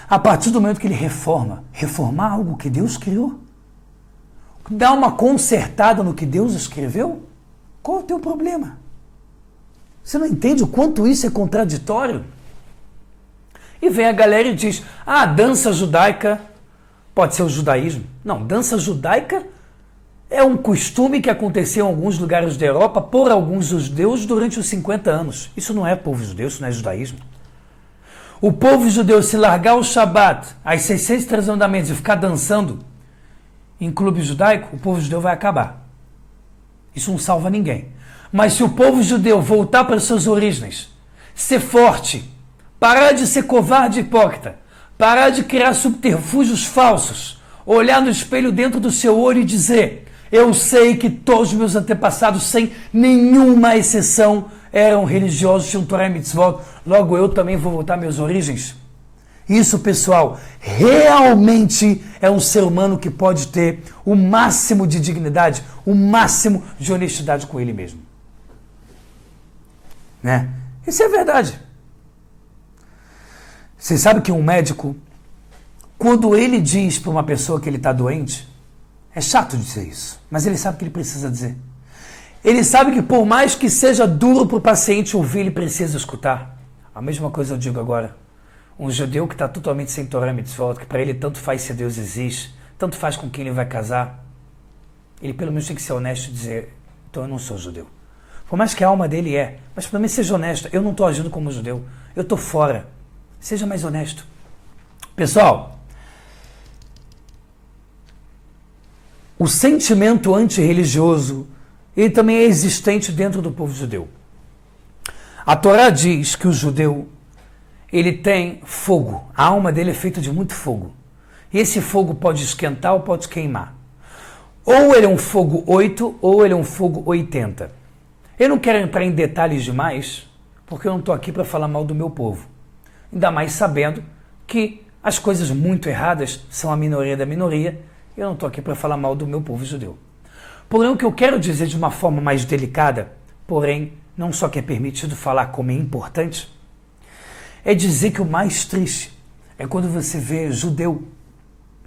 A partir do momento que ele reformar algo que Deus criou, dar uma consertada no que Deus escreveu, qual é o teu problema? Você não entende o quanto isso é contraditório? E vem a galera e diz, dança judaica pode ser o judaísmo. Não, dança judaica é um costume que aconteceu em alguns lugares da Europa por alguns judeus durante os 50 anos. Isso não é povo judeu, isso não é judaísmo. O povo judeu, se largar o Shabat, as 603 mandamentos e ficar dançando em clube judaico, o povo judeu vai acabar. Isso não salva ninguém. Mas se o povo judeu voltar para suas origens, ser forte, parar de ser covarde e hipócrita, parar de criar subterfúgios falsos, olhar no espelho dentro do seu olho e dizer, eu sei que todos os meus antepassados, sem nenhuma exceção, eram religiosos, tinham Torá e Mitzvot, logo eu também vou voltar às minhas origens. Isso, pessoal, realmente é um ser humano que pode ter o máximo de dignidade, o máximo de honestidade com ele mesmo. Né? Isso é verdade. Você sabe que um médico, quando ele diz para uma pessoa que ele está doente, é chato dizer isso, mas ele sabe que ele precisa dizer. Ele sabe que por mais que seja duro para o paciente ouvir, ele precisa escutar. A mesma coisa eu digo agora. Um judeu que está totalmente sem Torá e Mitzvot, que para ele tanto faz se Deus existe, tanto faz com quem ele vai casar, ele pelo menos tem que ser honesto e dizer, então eu não sou judeu. Por mais que a alma dele mas pelo menos seja honesto, eu não estou agindo como judeu, eu estou fora. Seja mais honesto. Pessoal, o sentimento antirreligioso, ele também é existente dentro do povo judeu. A Torá diz que o judeu, ele tem fogo, a alma dele é feita de muito fogo. E esse fogo pode esquentar ou pode queimar. Ou ele é um fogo 8 ou ele é um fogo 80. Eu não quero entrar em detalhes demais, porque eu não estou aqui para falar mal do meu povo. Ainda mais sabendo que as coisas muito erradas são a minoria da minoria, eu não estou aqui para falar mal do meu povo judeu. Porém, o que eu quero dizer de uma forma mais delicada, porém, não só que é permitido falar como é importante, é dizer que o mais triste é quando você vê judeu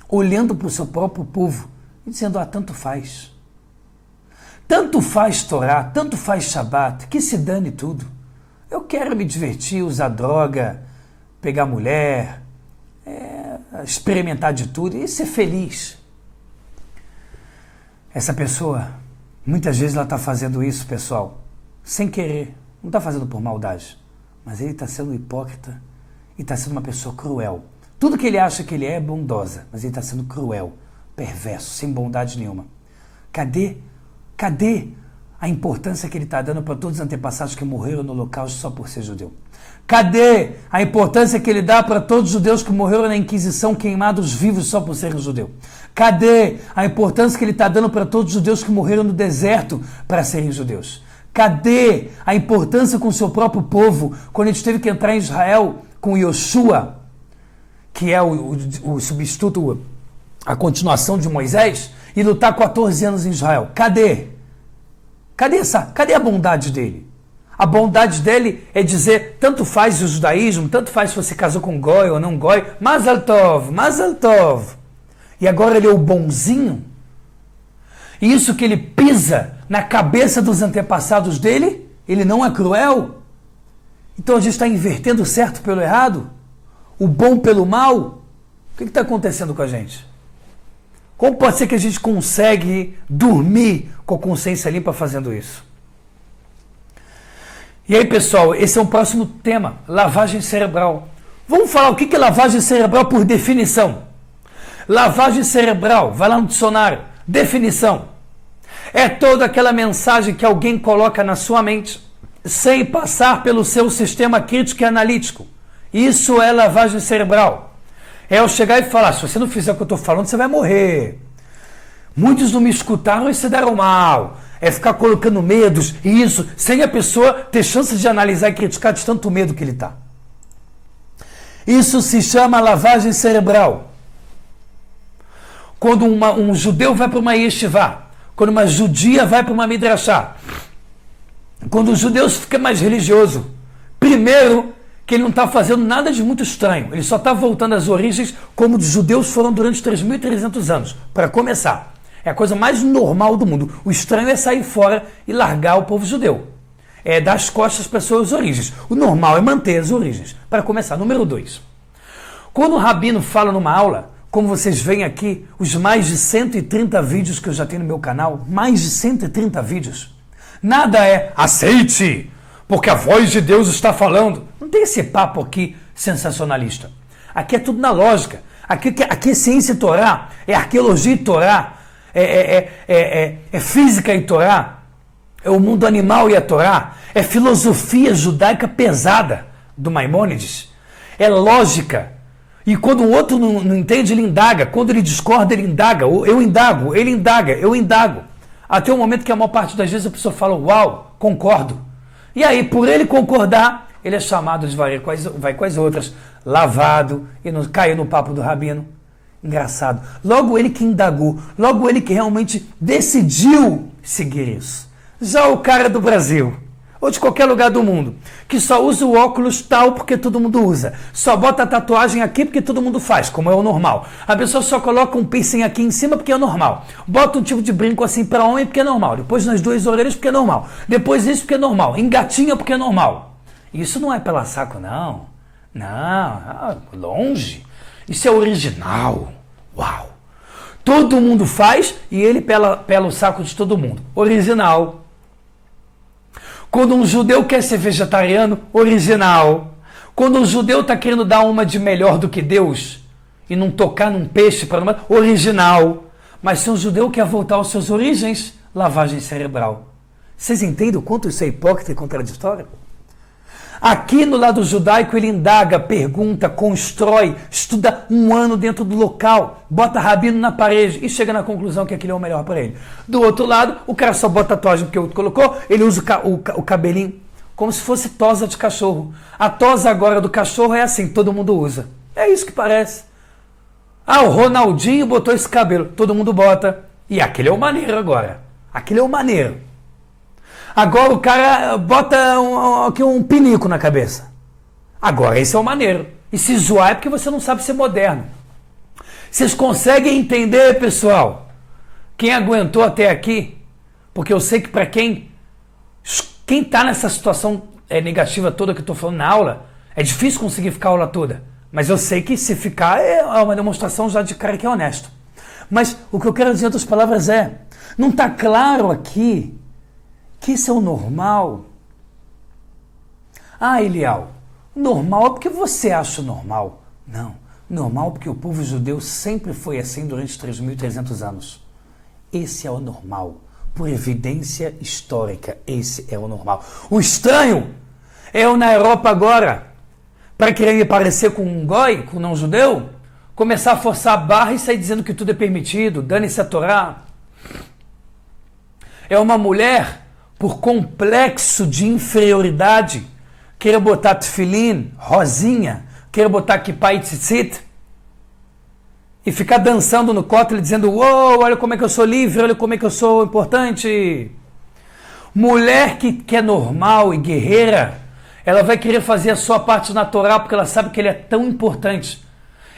olhando para o seu próprio povo e dizendo, tanto faz. Tanto faz Torá, tanto faz Shabat, que se dane tudo. Eu quero me divertir, usar droga, pegar mulher, experimentar de tudo e ser feliz. Essa pessoa, muitas vezes ela está fazendo isso, pessoal, sem querer. Não está fazendo por maldade, mas ele está sendo hipócrita e está sendo uma pessoa cruel. Tudo que ele acha que ele é bondosa, mas ele está sendo cruel, perverso, sem bondade nenhuma. Cadê a importância que ele está dando para todos os antepassados que morreram no Holocausto só por ser judeu? Cadê a importância que ele dá para todos os judeus que morreram na Inquisição queimados vivos só por serem judeu? Cadê a importância que ele está dando para todos os judeus que morreram no deserto para serem judeus? Cadê a importância com o seu próprio povo, quando a gente teve que entrar em Israel com Yoshua, que é o substituto, a continuação de Moisés, e lutar 14 anos em Israel? Cadê? Cadê a bondade dele? A bondade dele é dizer, tanto faz o judaísmo, tanto faz se você casou com Goi ou não Goi, Mazal Tov, Mazal Tov. E agora ele é o bonzinho? E isso que ele pisa na cabeça dos antepassados dele, ele não é cruel? Então a gente está invertendo o certo pelo errado? O bom pelo mal? O que está acontecendo com a gente? Como pode ser que a gente consegue dormir com a consciência limpa fazendo isso? E aí, pessoal, esse é o próximo tema, lavagem cerebral. Vamos falar o que é lavagem cerebral por definição. Lavagem cerebral, vai lá no dicionário, definição. É toda aquela mensagem que alguém coloca na sua mente sem passar pelo seu sistema crítico e analítico. Isso é lavagem cerebral. É eu chegar e falar, se você não fizer o que eu estou falando, você vai morrer. Muitos não me escutaram e se deram mal. É ficar colocando medos e isso, sem a pessoa ter chance de analisar e criticar de tanto medo que ele está. Isso se chama lavagem cerebral. Quando um judeu vai para uma yeshiva, quando uma judia vai para uma midrashá, quando o judeu fica mais religioso, primeiro que ele não está fazendo nada de muito estranho, ele só está voltando às origens como os judeus foram durante 3.300 anos, para começar. É a coisa mais normal do mundo. O estranho é sair fora e largar o povo judeu. É dar as costas para as suas origens. O normal é manter as origens. Para começar, número 2. Quando o rabino fala numa aula, como vocês veem aqui, os mais de 130 vídeos que eu já tenho no meu canal, mais de 130 vídeos, nada é aceite, porque a voz de Deus está falando. Não tem esse papo aqui sensacionalista. Aqui é tudo na lógica. Aqui é ciência e Torá, é arqueologia e Torá, é física e Torá, é o mundo animal e a Torá, é filosofia judaica pesada do Maimônides, é lógica. E quando o outro não entende, ele indaga. Quando ele discorda, ele indaga. Eu indago, ele indaga, eu indago. Até o momento que a maior parte das vezes a pessoa fala, uau, concordo. E aí, por ele concordar, ele é chamado de vai com as outras, lavado, e não caiu no papo do rabino. Engraçado. Logo ele que indagou, logo ele que realmente decidiu seguir isso. Já o cara do Brasil, ou de qualquer lugar do mundo, que só usa o óculos tal porque todo mundo usa, só bota a tatuagem aqui porque todo mundo faz, como é o normal. A pessoa só coloca um piercing aqui em cima porque é normal. Bota um tipo de brinco assim para homem porque é normal. Depois nas duas orelhas porque é normal. Depois isso porque é normal. Engatinha porque é normal. Isso não é pela saco, não. Não, longe. Isso é original. Uau! Todo mundo faz e ele pela o saco de todo mundo. Original. Quando um judeu quer ser vegetariano, original. Quando um judeu está querendo dar uma de melhor do que Deus e não tocar num peixe para uma, original. Mas se um judeu quer voltar às suas origens, lavagem cerebral. Vocês entendem o quanto isso é hipócrita e contraditório? Aqui no lado judaico ele indaga, pergunta, constrói, estuda um ano dentro do local, bota rabino na parede e chega na conclusão que aquilo é o melhor para ele. Do outro lado, o cara só bota a tatuagem porque o outro colocou, ele usa o cabelinho como se fosse tosa de cachorro. A tosa agora do cachorro é assim, todo mundo usa. É isso que parece. Ah, o Ronaldinho botou esse cabelo, todo mundo bota. E aquele é o maneiro agora. Aquele é o maneiro. Agora o cara bota um pinico na cabeça. Agora esse é o maneiro. E se zoar é porque você não sabe ser moderno. Vocês conseguem entender, pessoal? Quem aguentou até aqui? Porque eu sei que para quem está nessa situação negativa toda que eu estou falando na aula, é difícil conseguir ficar a aula toda. Mas eu sei que se ficar é uma demonstração já de cara que é honesto. Mas o que eu quero dizer em outras palavras é, não está claro aqui que isso é o normal? Ah, Elial, normal é porque você acha normal. Não, normal porque o povo judeu sempre foi assim durante 3.300 anos. Esse é o normal, por evidência histórica, esse é o normal. O estranho é eu na Europa agora, para querer me parecer com um goi, com um não-judeu, começar a forçar a barra e sair dizendo que tudo é permitido, dane-se a Torá. É uma mulher por complexo de inferioridade, queira botar tefilim, rosinha, queira botar kippah e tzitzit, e ficar dançando no cótel dizendo, uou, olha como é que eu sou livre, olha como é que eu sou importante. Mulher que é normal e guerreira, ela vai querer fazer a sua parte natural porque ela sabe que ele é tão importante.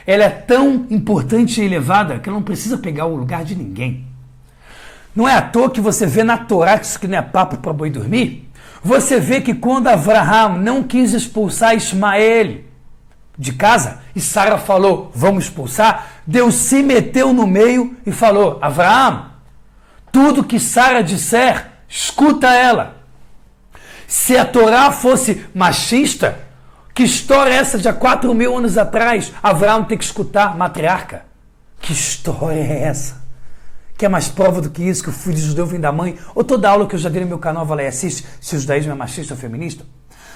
Ela é tão importante e elevada que ela não precisa pegar o lugar de ninguém. Não é à toa que você vê na Torá, que isso que não é papo para boi dormir, você vê que quando Avraham não quis expulsar Ismael de casa, e Sara falou, vamos expulsar, Deus se meteu no meio e falou, Avraham, tudo que Sara disser, escuta ela. Se a Torá fosse machista, que história é essa de há 4.000 anos atrás? Avraham tem que escutar matriarca. Que história é essa? Que é mais prova do que isso, que o filho de judeu vem da mãe? Ou toda aula que eu já dei no meu canal, vai lá e assiste, se o judaísmo é machista ou feminista?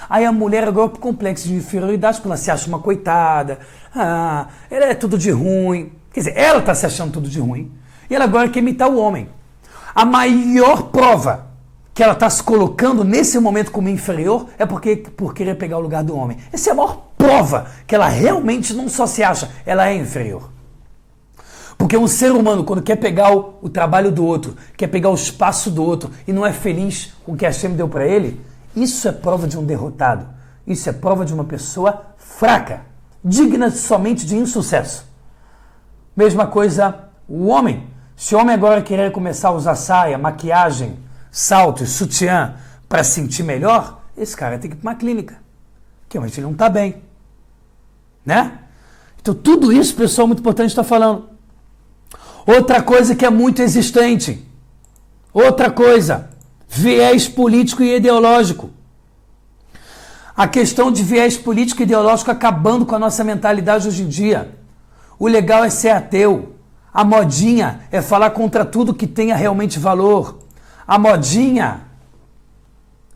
Aí a mulher agora por complexo de inferioridade, porque ela se acha uma coitada, ela é tudo de ruim. Quer dizer, ela está se achando tudo de ruim, e ela agora quer imitar o homem. A maior prova que ela está se colocando nesse momento como inferior é por querer pegar o lugar do homem. Essa é a maior prova que ela realmente não só se acha, ela é inferior. Porque um ser humano, quando quer pegar o trabalho do outro, quer pegar o espaço do outro e não é feliz com o que Hashem deu para ele, isso é prova de um derrotado. Isso é prova de uma pessoa fraca, digna somente de insucesso. Mesma coisa o homem. Se o homem agora querer começar a usar saia, maquiagem, salto e sutiã para sentir melhor, esse cara tem que ir para uma clínica. Que realmente ele não está bem. Né? Então tudo isso, pessoal, muito importante está falando. Outra coisa que é muito existente. Outra coisa. Viés político e ideológico. A questão de viés político e ideológico acabando com a nossa mentalidade hoje em dia. O legal é ser ateu. A modinha é falar contra tudo que tenha realmente valor. A modinha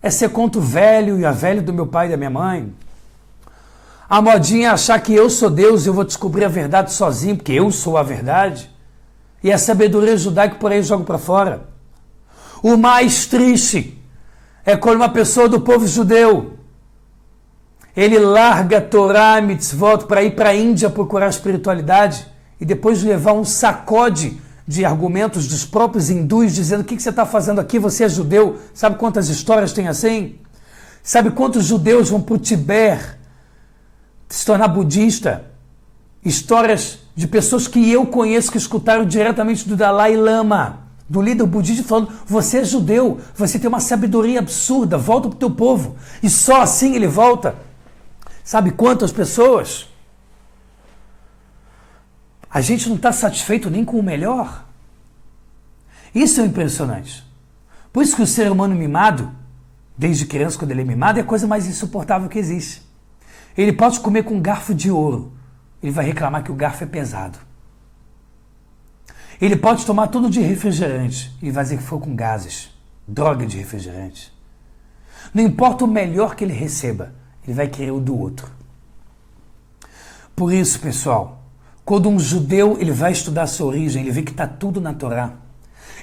é ser contra o velho e a velha do meu pai e da minha mãe. A modinha é achar que eu sou Deus e eu vou descobrir a verdade sozinho, porque eu sou a verdade. E a sabedoria judaica por aí eu jogo para fora. O mais triste é quando uma pessoa do povo judeu, ele larga Torá, mitzvot, para ir para a Índia procurar espiritualidade e depois levar um sacode de argumentos dos próprios hindus dizendo o que você está fazendo aqui, você é judeu, sabe quantas histórias tem assim? Sabe quantos judeus vão para o Tibete se tornar budista? Histórias de pessoas que eu conheço que escutaram diretamente do Dalai Lama, do líder budista, falando, você é judeu, você tem uma sabedoria absurda, volta para o teu povo. E só assim ele volta. Sabe quantas pessoas? A gente não está satisfeito nem com o melhor. Isso é impressionante. Por isso que o ser humano mimado, desde criança quando ele é mimado, é a coisa mais insuportável que existe. Ele pode comer com um garfo de ouro. Ele vai reclamar que o garfo é pesado. Ele pode tomar tudo de refrigerante. Ele vai dizer que foi com gases. Droga de refrigerante. Não importa o melhor que ele receba, ele vai querer o do outro. Por isso, pessoal, quando um judeu ele vai estudar a sua origem, ele vê que está tudo na Torá.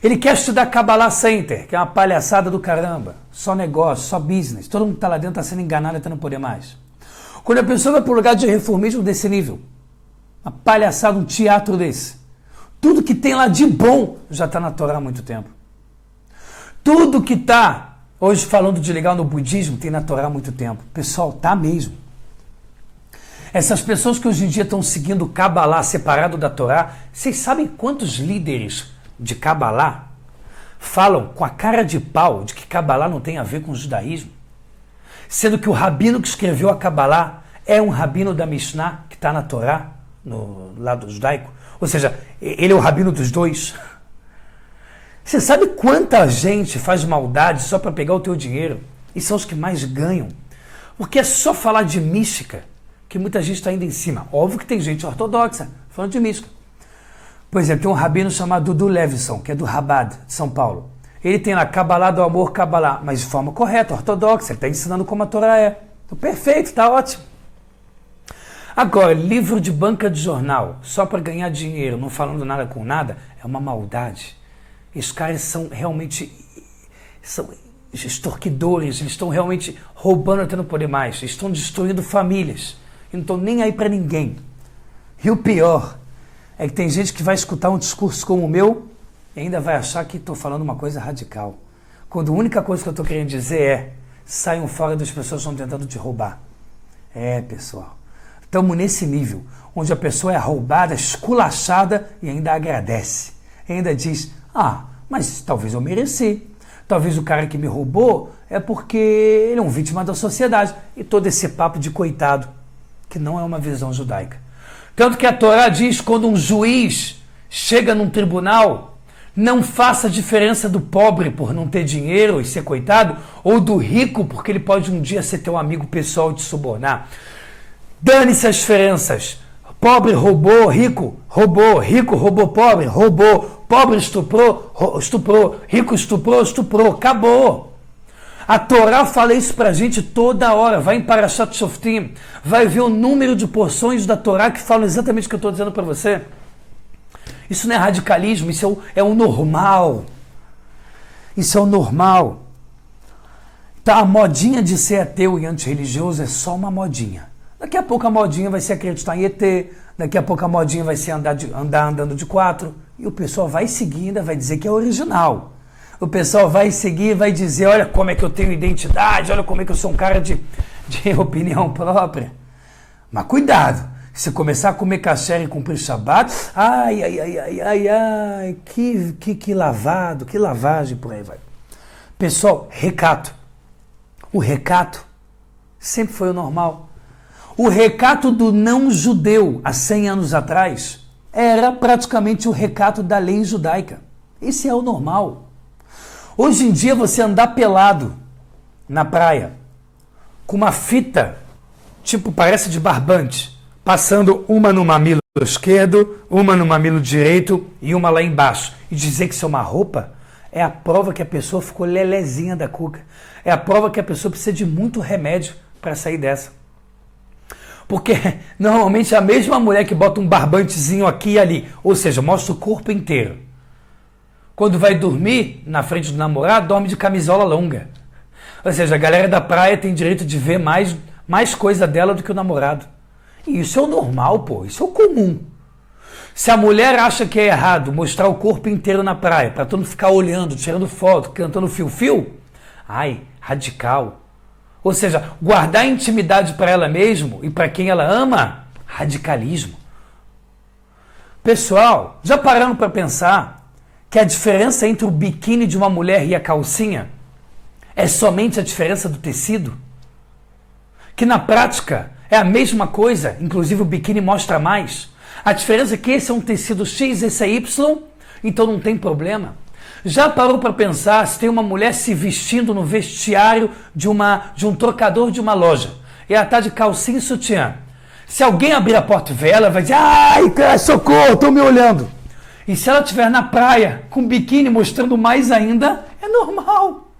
Ele quer estudar Kabbalah Center, que é uma palhaçada do caramba. Só negócio, só business. Todo mundo que está lá dentro está sendo enganado até não poder mais. Quando a pessoa vai para o lugar de reformismo desse nível, uma palhaçada, um teatro desse, tudo que tem lá de bom já está na Torá há muito tempo. Tudo que está, hoje falando de legal no budismo, tem na Torá há muito tempo. Pessoal, tá mesmo. Essas pessoas que hoje em dia estão seguindo o Kabbalah separado da Torá, vocês sabem quantos líderes de Kabbalah falam com a cara de pau de que Kabbalah não tem a ver com o judaísmo? Sendo que o rabino que escreveu a Kabbalah é um rabino da Mishnah, que está na Torá, no lado judaico. Ou seja, ele é o rabino dos dois. Você sabe quanta gente faz maldade só para pegar o teu dinheiro? E são os que mais ganham. Porque é só falar de mística que muita gente está indo em cima. Óbvio que tem gente ortodoxa falando de mística. Por exemplo, tem um rabino chamado Dudu Levison, que é do Rabad, de São Paulo. Ele tem lá Kabbalah do amor, Kabbalah, mas de forma correta, ortodoxa. Ele está ensinando como a Torá é. Então, perfeito, está ótimo. Agora, livro de banca de jornal, só para ganhar dinheiro, não falando nada com nada, é uma maldade. Esses caras são realmente extorquidores, eles estão realmente roubando até não poder mais, eles estão destruindo famílias, e não estão nem aí para ninguém. E o pior é que tem gente que vai escutar um discurso como o meu e ainda vai achar que estou falando uma coisa radical, quando a única coisa que eu estou querendo dizer é: saiam fora das pessoas que estão tentando te roubar. Pessoal, estamos nesse nível, onde a pessoa é roubada, esculachada e ainda agradece. Ainda diz: mas talvez eu mereci. Talvez o cara que me roubou é porque ele é um vítima da sociedade. E todo esse papo de coitado, que não é uma visão judaica. Tanto que a Torá diz, quando um juiz chega num tribunal, não faça diferença do pobre por não ter dinheiro e ser coitado, ou do rico porque ele pode um dia ser teu amigo pessoal e te subornar. Dane-se as diferenças. Pobre roubou, rico roubou pobre, roubou, pobre estuprou, rico estuprou, acabou. A Torá fala isso pra gente toda hora. Vai em Parashat Shoftim, vai ver o número de porções da Torá que falam exatamente o que eu estou dizendo para você. Isso não é radicalismo, isso é o normal. Isso é o normal. Tá, a modinha de ser ateu e antirreligioso é só uma modinha. Daqui a pouco a modinha vai ser acreditar em ET, daqui a pouco a modinha vai ser andar andando de 4, e o pessoal vai seguir, ainda vai dizer que é original. O pessoal vai seguir e vai dizer: olha como é que eu tenho identidade, olha como é que eu sou um cara de opinião própria. Mas cuidado, se começar a comer kasher e cumprir Shabbat, que lavado, que lavagem, por aí vai. Pessoal, recato. O recato sempre foi o normal. O recato do não-judeu, há 100 anos atrás, era praticamente o recato da lei judaica. Esse é o normal. Hoje em dia, você andar pelado na praia, com uma fita, tipo, parece de barbante, passando uma no mamilo esquerdo, uma no mamilo direito e uma lá embaixo, e dizer que isso é uma roupa, é a prova que a pessoa ficou lelezinha da cuca. É a prova que a pessoa precisa de muito remédio para sair dessa. Porque normalmente é a mesma mulher que bota um barbantezinho aqui e ali, ou seja, mostra o corpo inteiro. Quando vai dormir na frente do namorado, dorme de camisola longa. Ou seja, a galera da praia tem direito de ver mais coisa dela do que o namorado. E isso é o normal, pô, isso é o comum. Se a mulher acha que é errado mostrar o corpo inteiro na praia, para todo mundo ficar olhando, tirando foto, cantando fio-fio, radical. Ou seja, guardar intimidade para ela mesma e para quem ela ama, radicalismo. Pessoal, já pararam para pensar que a diferença entre o biquíni de uma mulher e a calcinha é somente a diferença do tecido? Que na prática é a mesma coisa, inclusive o biquíni mostra mais. A diferença é que esse é um tecido X, esse é Y, então não tem problema. Já parou para pensar se tem uma mulher se vestindo no vestiário de um trocador de uma loja e ela está de calcinha e sutiã? Se alguém abrir a porta e ver ela, vai dizer: socorro, estão me olhando. E se ela estiver na praia com biquíni mostrando mais ainda, é normal.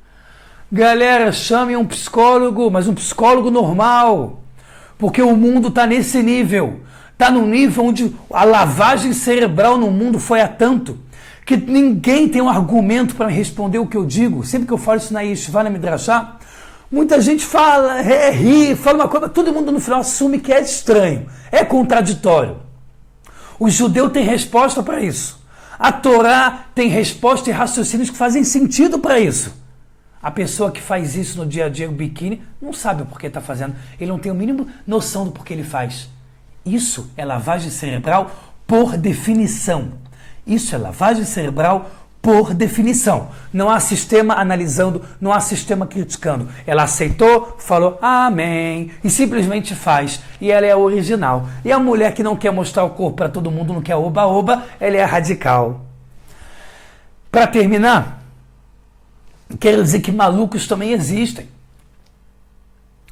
Galera, chamem um psicólogo, mas um psicólogo normal, porque o mundo está nesse nível. Está num nível onde a lavagem cerebral no mundo foi a tanto que ninguém tem um argumento para responder o que eu digo. Sempre que eu falo isso na Yeshiva, na Midrashá, muita gente fala, ri, fala uma coisa, todo mundo no final assume que é estranho, é contraditório. O judeu tem resposta para isso. A Torá tem resposta e raciocínios que fazem sentido para isso. A pessoa que faz isso no dia a dia, o biquíni, não sabe o porquê está fazendo. Ele não tem o mínimo noção do porquê ele faz. Isso é lavagem cerebral por definição. Isso é lavagem cerebral por definição. Não há sistema analisando, não há sistema criticando. Ela aceitou, falou amém e simplesmente faz. E ela é a original. E a mulher que não quer mostrar o corpo para todo mundo, não quer oba-oba, ela é radical. Para terminar, quero dizer que malucos também existem.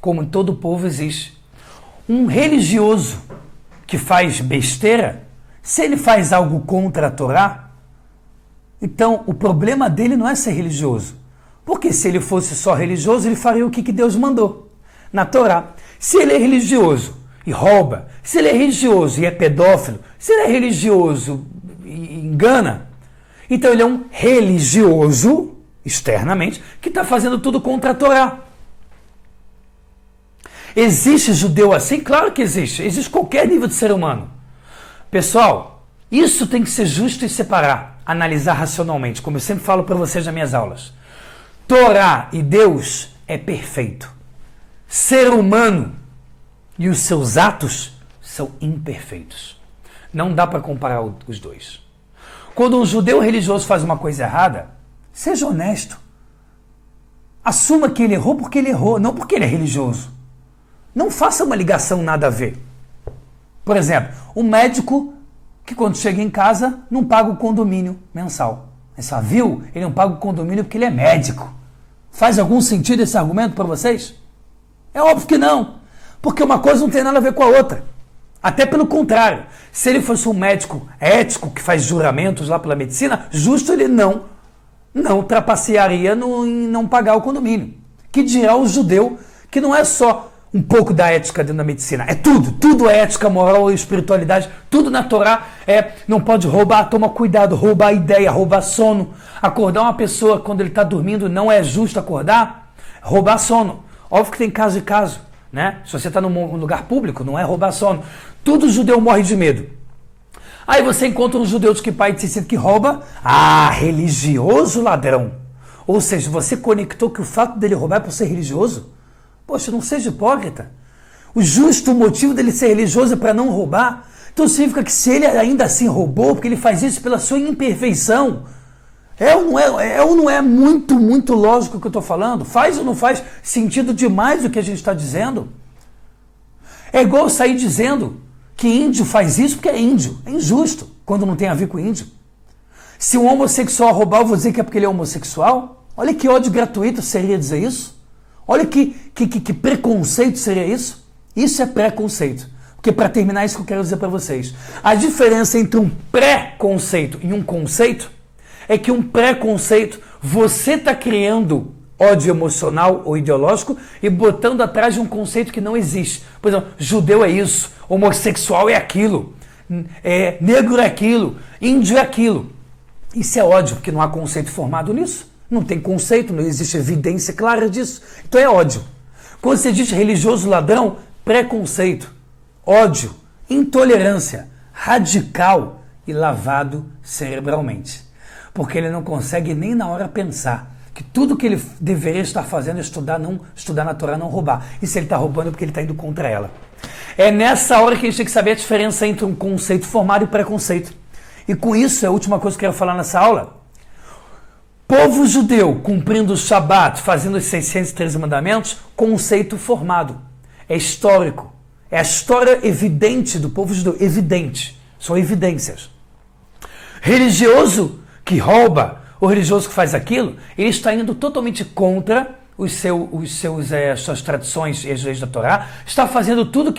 Como em todo povo existe. Um religioso que faz besteira, se ele faz algo contra a Torá, então o problema dele não é ser religioso. Porque se ele fosse só religioso, ele faria o que Deus mandou na Torá. Se ele é religioso e rouba, se ele é religioso e é pedófilo, se ele é religioso e engana, então ele é um religioso externamente, que está fazendo tudo contra a Torá. Existe judeu assim? Claro que existe. Existe qualquer nível de ser humano. Pessoal, isso tem que ser justo e separar, analisar racionalmente, como eu sempre falo para vocês nas minhas aulas. Torá e Deus é perfeito. Ser humano e os seus atos são imperfeitos. Não dá para comparar os dois. Quando um judeu religioso faz uma coisa errada, seja honesto. Assuma que ele errou porque ele errou, não porque ele é religioso. Não faça uma ligação nada a ver. Por exemplo, um médico que quando chega em casa não paga o condomínio mensal. Você só viu? Ele não paga o condomínio porque ele é médico. Faz algum sentido esse argumento para vocês? É óbvio que não. Porque uma coisa não tem nada a ver com a outra. Até pelo contrário. Se ele fosse um médico ético que faz juramentos lá pela medicina, justo ele não trapacearia em não pagar o condomínio. Que dirá o judeu que não é só um pouco da ética dentro da medicina. É tudo é ética, moral e espiritualidade. Tudo na Torá não pode roubar, toma cuidado, roubar ideia, roubar sono. Acordar uma pessoa quando ele está dormindo não é justo acordar, roubar sono. Óbvio que tem caso e caso, né? Se você está num lugar público, não é roubar sono. Todo judeu morre de medo. Aí você encontra um judeu de Kippah e Tzitzit que rouba, religioso ladrão. Ou seja, você conectou que o fato dele roubar é por ser religioso? Poxa, não seja hipócrita. O justo motivo dele ser religioso é para não roubar. Então significa que se ele ainda assim roubou, porque ele faz isso pela sua imperfeição, ou não é muito lógico o que eu estou falando? Faz ou não faz sentido demais o que a gente está dizendo? É igual eu sair dizendo que índio faz isso porque é índio. É injusto, quando não tem a ver com índio. Se um homossexual roubar, eu vou dizer que é porque ele é homossexual? Olha que ódio gratuito seria dizer isso. Olha que preconceito seria isso. Isso é preconceito. Porque para terminar isso que eu quero dizer para vocês. A diferença entre um pré-conceito e um conceito é que um preconceito você está criando ódio emocional ou ideológico e botando atrás de um conceito que não existe. Por exemplo, judeu é isso, homossexual é aquilo, negro é aquilo, índio é aquilo. Isso é ódio, porque não há conceito formado nisso. Não tem conceito, não existe evidência clara disso. Então é ódio. Quando você diz religioso ladrão, preconceito, ódio, intolerância, radical e lavado cerebralmente. Porque ele não consegue nem na hora pensar que tudo que ele deveria estar fazendo é estudar na Torá, não roubar. E se ele está roubando é porque ele está indo contra ela. É nessa hora que a gente tem que saber a diferença entre um conceito formado e preconceito. E com isso, é a última coisa que eu quero falar nessa aula. Povo judeu cumprindo o Shabat, fazendo os 613 mandamentos, conceito formado. É histórico. É a história evidente do povo judeu. Evidente. São evidências. Religioso que rouba, o religioso que faz aquilo, ele está indo totalmente contra suas tradições e as leis da Torá, está fazendo tudo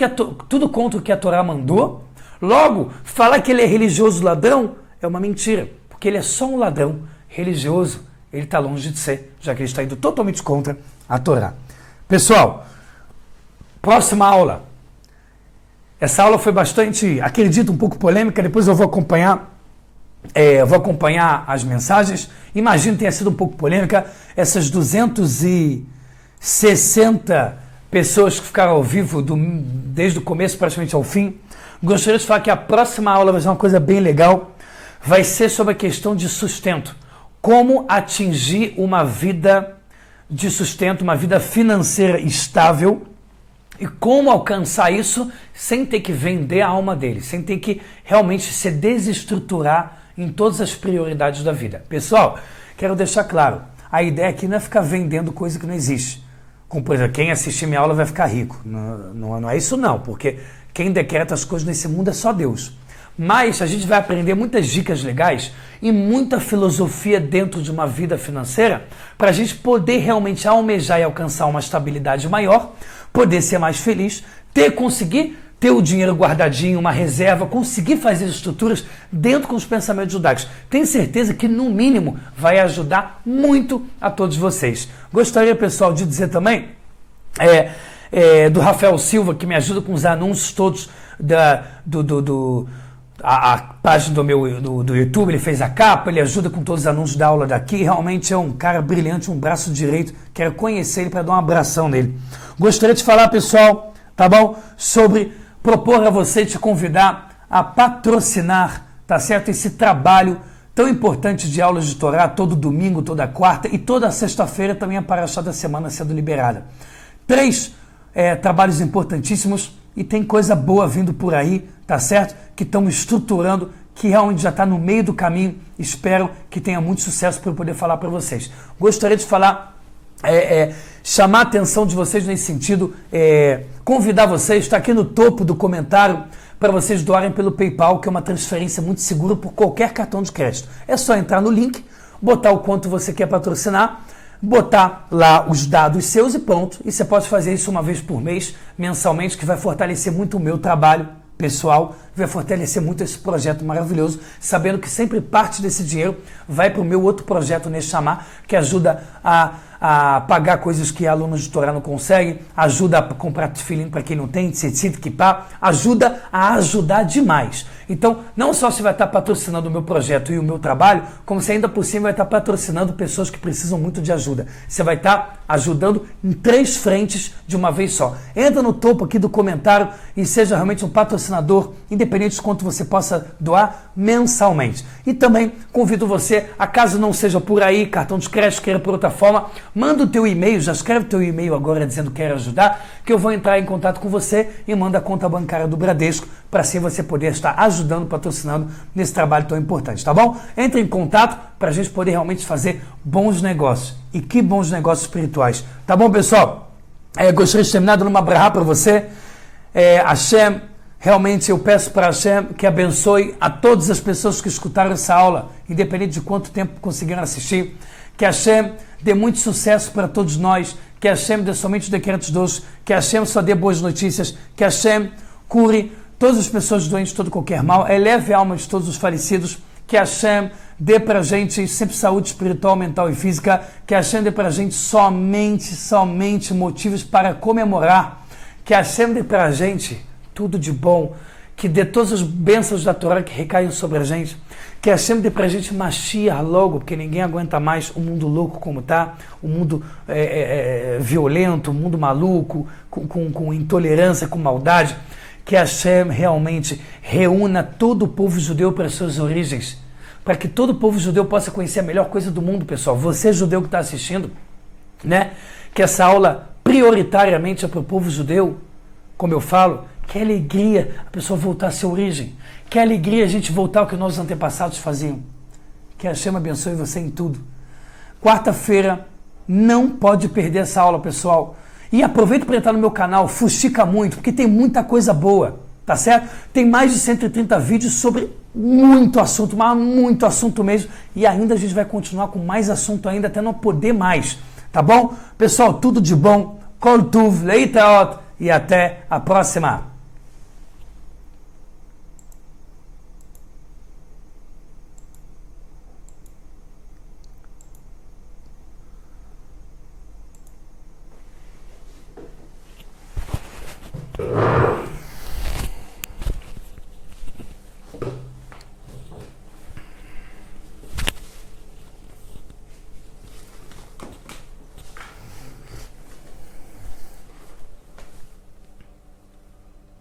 contra o que a Torá mandou. Logo, falar que ele é religioso ladrão é uma mentira, porque ele é só um ladrão religioso, ele está longe de ser, já que ele está indo totalmente contra a Torá. Pessoal, próxima aula. Essa aula foi bastante, acredito, um pouco polêmica, depois eu vou acompanhar as mensagens. Imagino que tenha sido um pouco polêmica. Essas 260 pessoas que ficaram ao vivo desde o começo praticamente ao fim. Gostaria de falar que a próxima aula vai ser uma coisa bem legal. Vai ser sobre a questão de sustento. Como atingir uma vida de sustento, uma vida financeira estável. E como alcançar isso sem ter que vender a alma dele, sem ter que realmente se desestruturar em todas as prioridades da vida. Pessoal, quero deixar claro, a ideia aqui não é ficar vendendo coisa que não existe. Como, por exemplo, quem assistir minha aula vai ficar rico. Não é isso não, porque quem decreta as coisas nesse mundo é só Deus. Mas a gente vai aprender muitas dicas legais e muita filosofia dentro de uma vida financeira para a gente poder realmente almejar e alcançar uma estabilidade maior, poder ser mais feliz, conseguir ter o dinheiro guardadinho, uma reserva, conseguir fazer estruturas dentro com os pensamentos judaicos. Tenho certeza que, no mínimo, vai ajudar muito a todos vocês. Gostaria, pessoal, de dizer também do Rafael Silva, que me ajuda com os anúncios todos a página do YouTube, ele fez a capa, ele ajuda com todos os anúncios da aula daqui. Realmente é um cara brilhante, um braço direito. Quero conhecer ele para dar um abração nele. Gostaria de falar, pessoal, tá bom? Sobre propor a você, te convidar a patrocinar, tá certo? Esse trabalho tão importante de aulas de Torá, todo domingo, toda quarta e toda sexta-feira também a Parashá da semana sendo liberada. 3 trabalhos importantíssimos e tem coisa boa vindo por aí, tá certo? Que estamos estruturando, que realmente já está no meio do caminho. Espero que tenha muito sucesso para eu poder falar para vocês. Gostaria de falar, chamar a atenção de vocês nesse sentido, convidar vocês, está aqui no topo do comentário, para vocês doarem pelo PayPal, que é uma transferência muito segura por qualquer cartão de crédito. É só entrar no link, botar o quanto você quer patrocinar, botar lá os dados seus e pronto. E você pode fazer isso uma vez por mês, mensalmente, que vai fortalecer muito o meu trabalho pessoal, vai fortalecer muito esse projeto maravilhoso, sabendo que sempre parte desse dinheiro vai para o meu outro projeto Neshama, que ajuda a pagar coisas que alunos de Torá não conseguem, ajuda a comprar tefilim para quem não tem, tzitzit, kippah, ajuda a ajudar demais. Então, não só você vai estar patrocinando o meu projeto e o meu trabalho, como você ainda por cima vai estar patrocinando pessoas que precisam muito de ajuda. Você vai estar ajudando em 3 frentes de uma vez só. Entra no topo aqui do comentário e seja realmente um patrocinador, independente de quanto você possa doar mensalmente. E também convido você, a caso não seja por aí, cartão de crédito, queira por outra forma, manda o teu e-mail, já escreve o teu e-mail agora dizendo que quer ajudar, que eu vou entrar em contato com você e manda a conta bancária do Bradesco, para assim você poder estar ajudando, patrocinando nesse trabalho tão importante, tá bom? Entre em contato para a gente poder realmente fazer bons negócios. E que bons negócios espirituais. Tá bom, pessoal? Gostaria de terminar dando uma brahá para você. Hashem, realmente eu peço para Hashem que abençoe a todas as pessoas que escutaram essa aula, independente de quanto tempo conseguiram assistir. Que Hashem dê muito sucesso para todos nós. Que Hashem dê somente decretos doces. Que Hashem só dê boas notícias. Que Hashem cure todas as pessoas doentes de todo qualquer mal, eleve a alma de todos os falecidos, que Hashem dê pra gente sempre saúde espiritual, mental e física, que Hashem dê pra gente somente motivos para comemorar, que Hashem dê pra gente tudo de bom, que dê todas as bênçãos da Torá que recaiam sobre a gente, que Hashem dê pra gente Mashiach logo, porque ninguém aguenta mais o mundo louco como tá, o mundo violento, o mundo maluco, com intolerância, com maldade. Que Hashem realmente reúna todo o povo judeu para as suas origens, para que todo o povo judeu possa conhecer a melhor coisa do mundo, pessoal. Você, judeu que está assistindo, né? Que essa aula prioritariamente é para o povo judeu, como eu falo, que alegria a pessoa voltar à sua origem, que alegria a gente voltar ao que nossos antepassados faziam. Que Hashem abençoe você em tudo. Quarta-feira, não pode perder essa aula, pessoal. E aproveita para entrar no meu canal, fuxica muito, porque tem muita coisa boa, tá certo? Tem mais de 130 vídeos sobre muito assunto, mas muito assunto mesmo. E ainda a gente vai continuar com mais assunto ainda, até não poder mais, tá bom? Pessoal, tudo de bom. Kol tuv, leitaot e até a próxima. Yeah.